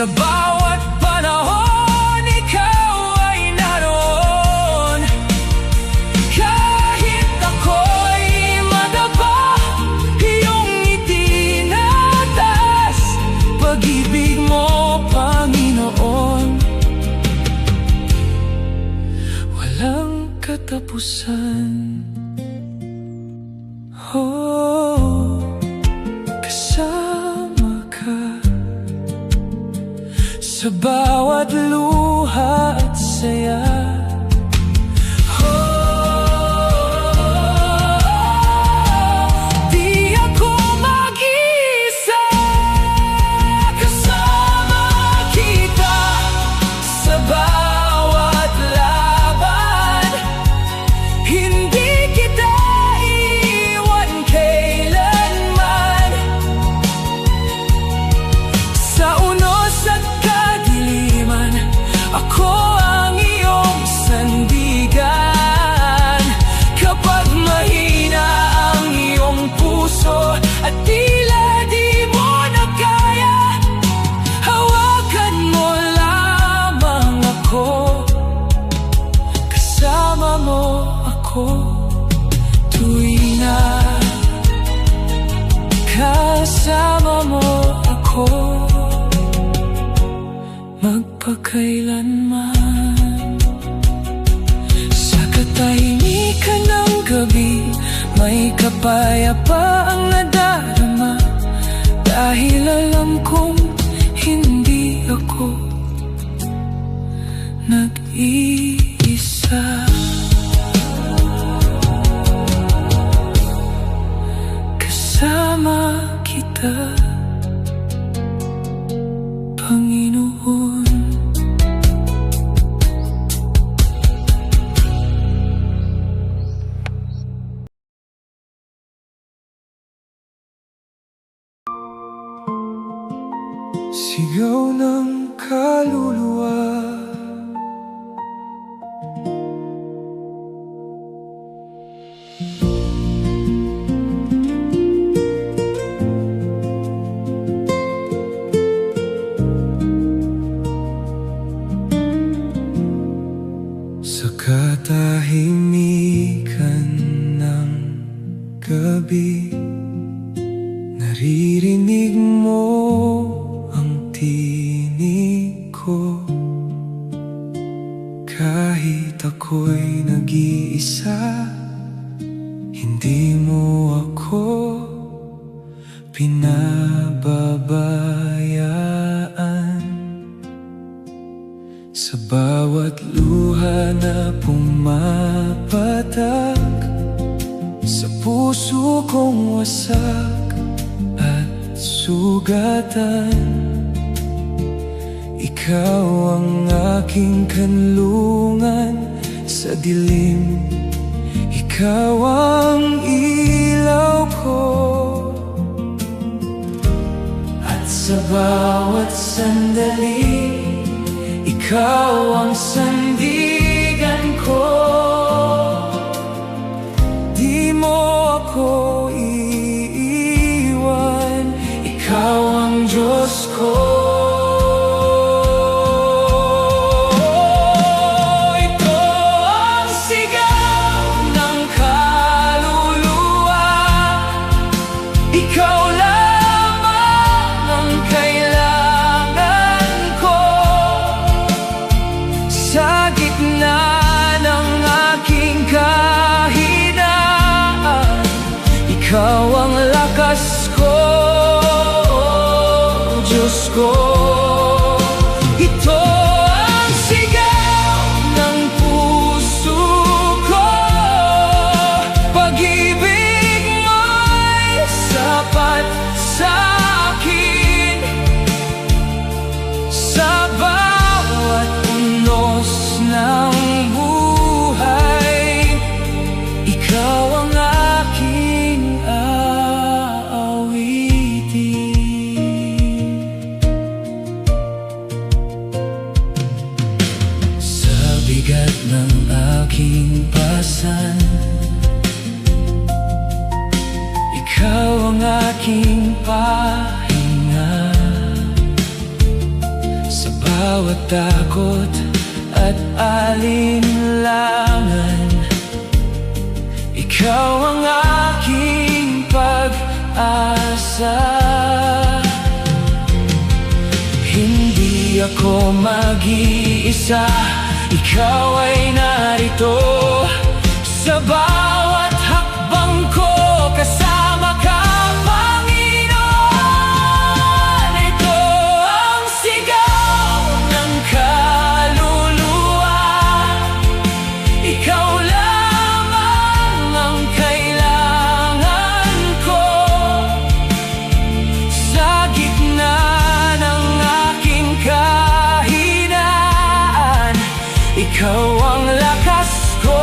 Speaker 4: Sa bawat panahon, ikaw ay naroon. Kahit ako'y madaba, iyong itinatas. Pag-ibig mo, Panginoon, walang katapusan. Oh, kasama ka sa bawat luha at saya. Di ako mag-isa, kasama kita sa bawat laban. Hindi kita iwan kailanman. Sa unos at kadiliman, ako ang iyong sandigan. Kapag mahina ang iyong puso at tila di mo na kaya, hawakan mo lamang ako. Kasama mo ako tuwing na kasama mo ako magpakailanman. Sa katahimikan ng gabi, may kapayapaang nadarama. Dahil alam kong hindi ako nag-iisa. Kasama kita, Panginoon. Sigaw ng kaluluwa, sa katahimikan ng gabi, naririnig mo ang tinig ko. Kahit ako'y nag-iisa, hindi mo ako pinababayaan. Sa bawat luha na pumapatak, sa puso kong wasak at sugatan, ikaw ang aking kanlungan sa dilim. Ikaw ang ilaw ko, at sa bawat sandali, ikaw ang sandigan ko. Di mo ako iiwan, ikaw ang Diyos ko. Ito ang sigaw ng kaluluwa, ikaw lamang ang kailangan ko. Sa gitna ng aking kahinaan, ikaw ang lakas ko, Diyos ko. Ito ang sigaw ng puso ko, pag-ibig mo'y sapat sa akin. Sa bawat unos ng buhay, ikaw ang aking aawitin. Sa bigat ng aking pasan, ikaw ang aking pahinga. bawat takot at alinlangan. Ikaw ang aking pag-asa. Hindi ako mag-iisa, ikaw ay narito. Sa bawat hakbang ko, kasama ka, Panginoon. Ito ang sigaw ng kaluluwa. Ikaw lamang ang kailangan ko. Sa gitna ng aking kahinaan, ikaw ang lakas ko.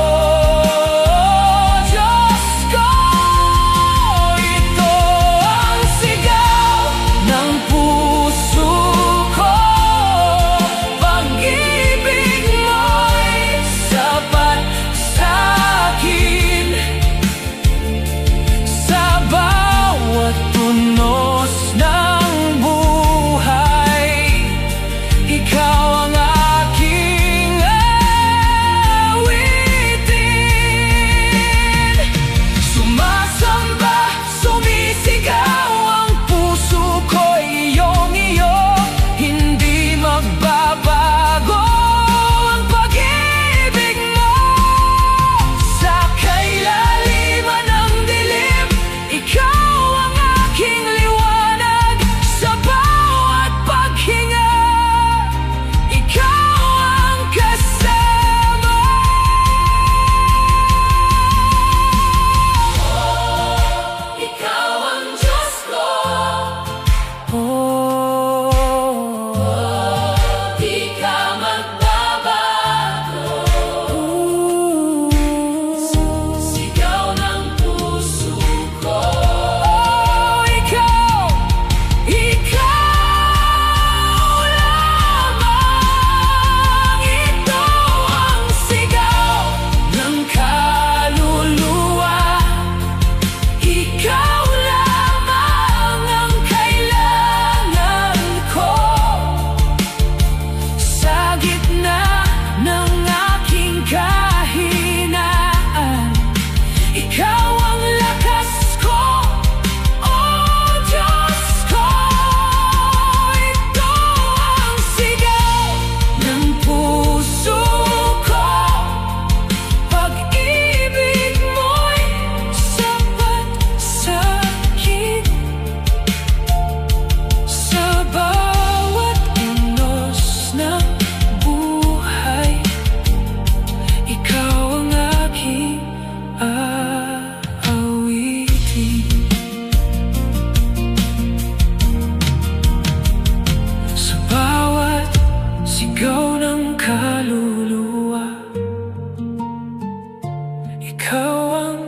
Speaker 4: Ikaw ang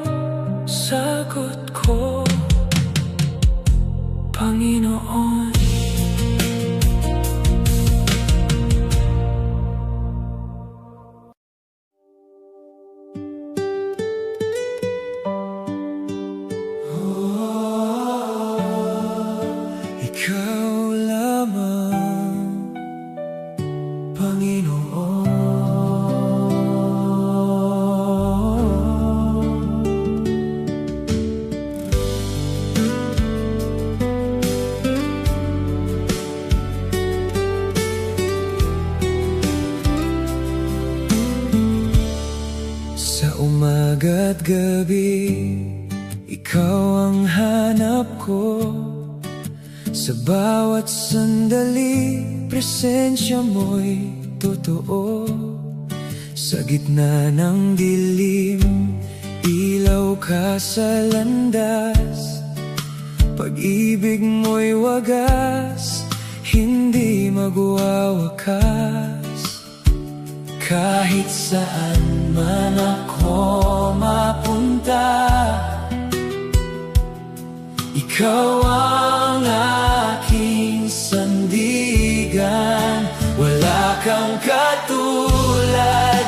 Speaker 4: sagot ko, Panginoon. Ikaw lamang, Panginoon. Sa umaga't gabi, ikaw ang hanap ko. Sa bawat sandali, presensya mo'y totoo. Sa gitna ng dilim, ilaw ka sa landas. Pag-ibig mo'y wagas, hindi magwawakas. Kahit saan man ako mapunta, ikaw ang aking sandigan. Wala kang katulad,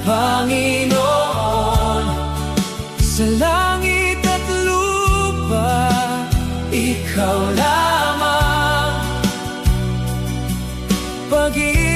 Speaker 4: Panginoon. Sa langit at lupa, ikaw lamang. Pag-ibig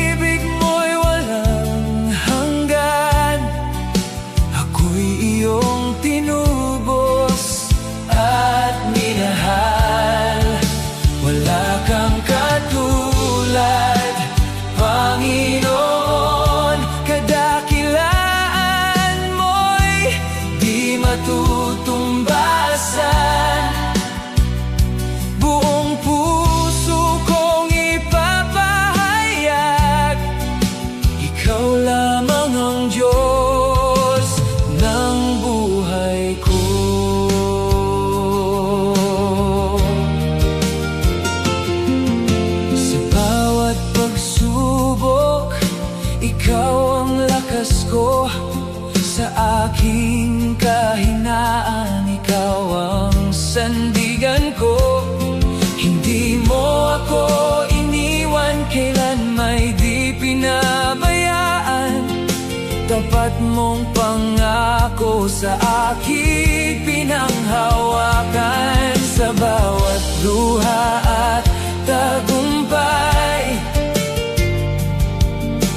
Speaker 4: sa aking pinanghawakan. Sa bawat luha at tagumpay,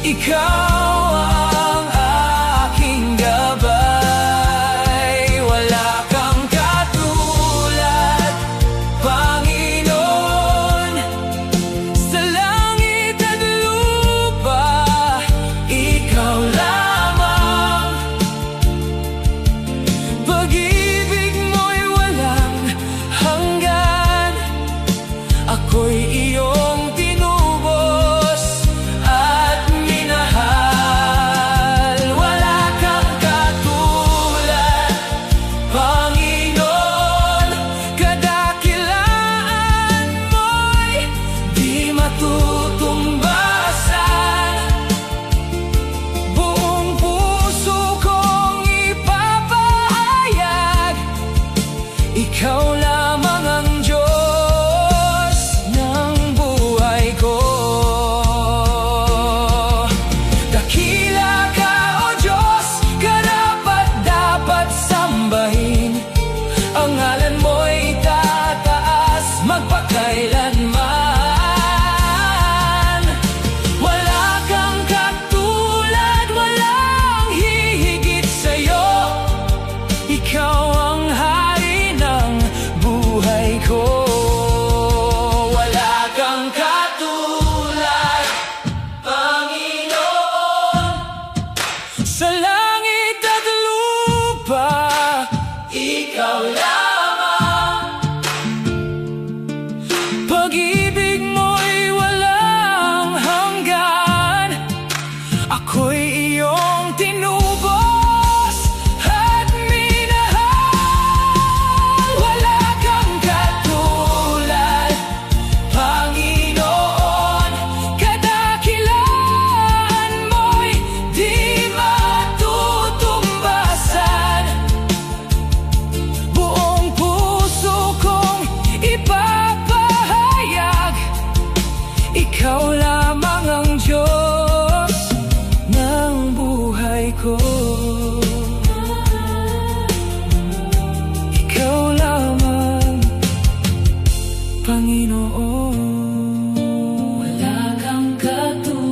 Speaker 4: ikaw ang aking gabay. Wala kang katulad, Panginoon. Sa langit at lupa, ikaw lamang. Pag-ibig mo'y walang hanggan. Ako'y iyong tinubos at minahal. Wala kang katulad, Panginoon. Kadakilaan mo'y di matutumbasan. Buong puso kong ipapahayag, ikaw lamang ang Diyos ng buhay ko. Dakila ka, O Diyos, karapat-dapat sambahin. Ang ngalan mo'y tataas magpakailanman. Wala kang katulad, walang hihigit sa'yo. Ikaw ang hari ng buhay ko. Wala kang katulad, Panginoon. Sa langit at lupa, ikaw lamang. Pag-ibig mo'y walang hanggan. Ako'y iyong tinubos at minahal. Wala kang katulad, Panginoon. Kadakilaan mo'y di matutumbasan. Buong puso kong ipapahayag, ikaw lamang ang Diyos ng buhay ko. Ikaw lamang, Panginoon. Wala kang katulad.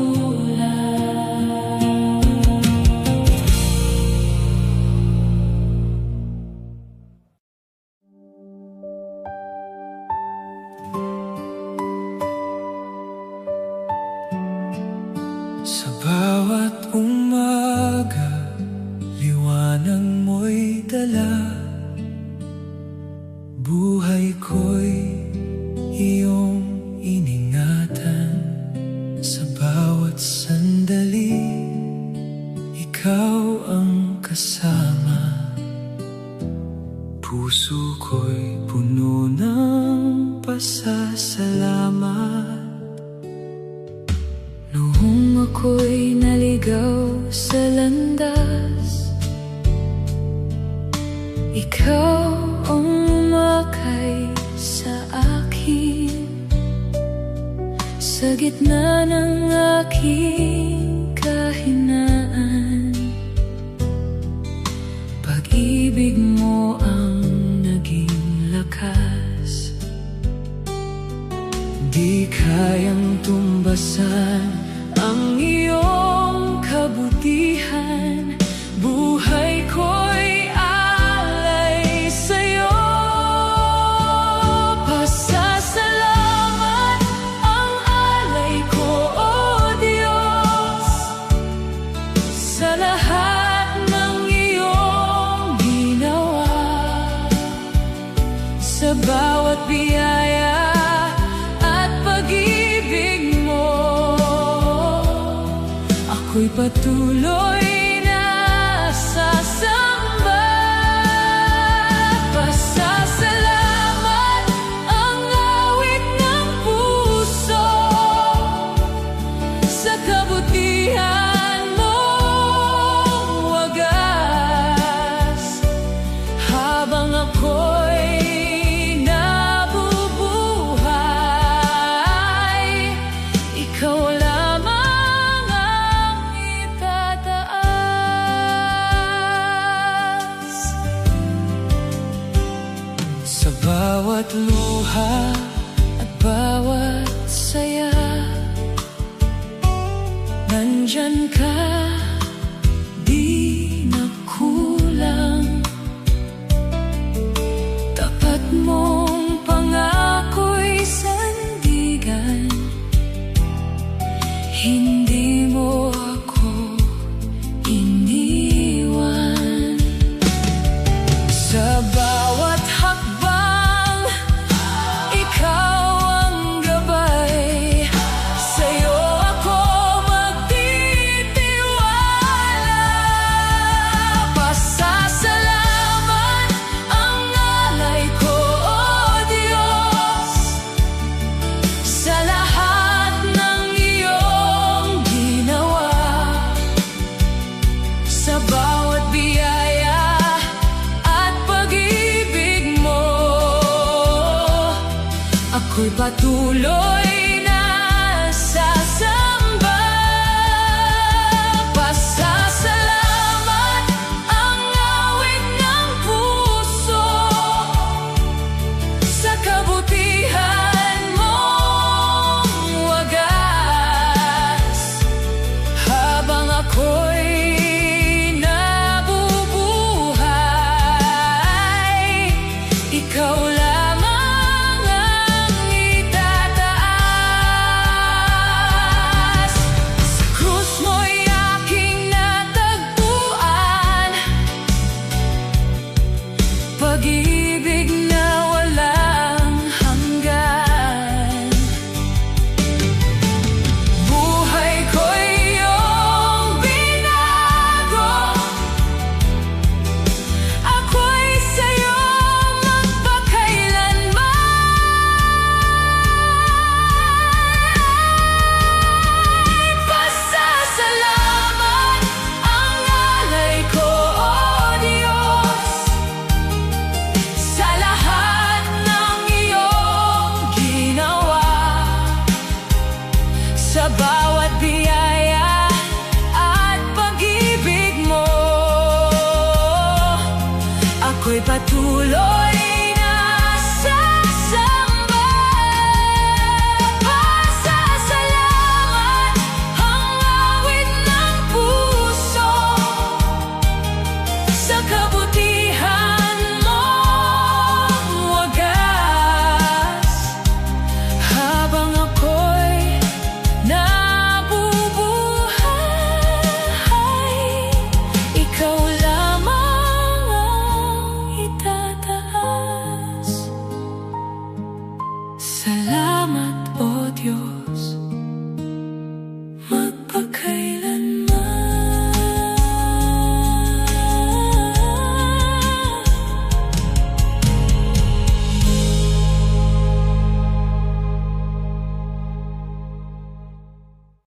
Speaker 4: Sa bawat umaga, liwanag mo'y dala. Buhay ko'y iyong iningatan. Sa bawat sandali, ikaw ang kasama. Puso ko'y puno ng pasasalamat. Noong ako'y naligaw sa landas, ikaw ang umakay sa akin. Sa gitna ng aking kahinaan, pag-ibig mo ang naging lakas. Di kayang tumbasan ang iyong kabutihan. Buhay ko'y alay sa'yo. Pasasalamat ang alay ko, O Diyos, sa lahat ng iyong ginawa. Sa bawat biyaya at pag-ibig mo, ako'y patuloy na sasamba. Pasasalamat ang awit ng puso sa kabutihan mong wagas. Habang ako'y nabubuhay, ikaw lamang ang itataas. Sa bawat luha at bawat saya, nandyan ka, di nakulang. Tapat mong pangako'y sandigan, hindi mo ako iniwan. Sa bawat hakbang, ikaw ang gabay. Sa'yo ako magtitiwala. Pasasalamat ang alay ko, O Diyos, sa lahat ng iyong ginawa. Sa bawat biyaya at pag-ibig mo, ako'y patuloy na sasamba. Pasasalamat ang awit ng puso sa kabutihan mong wagas. Habang ako'y nabubuhay, ikaw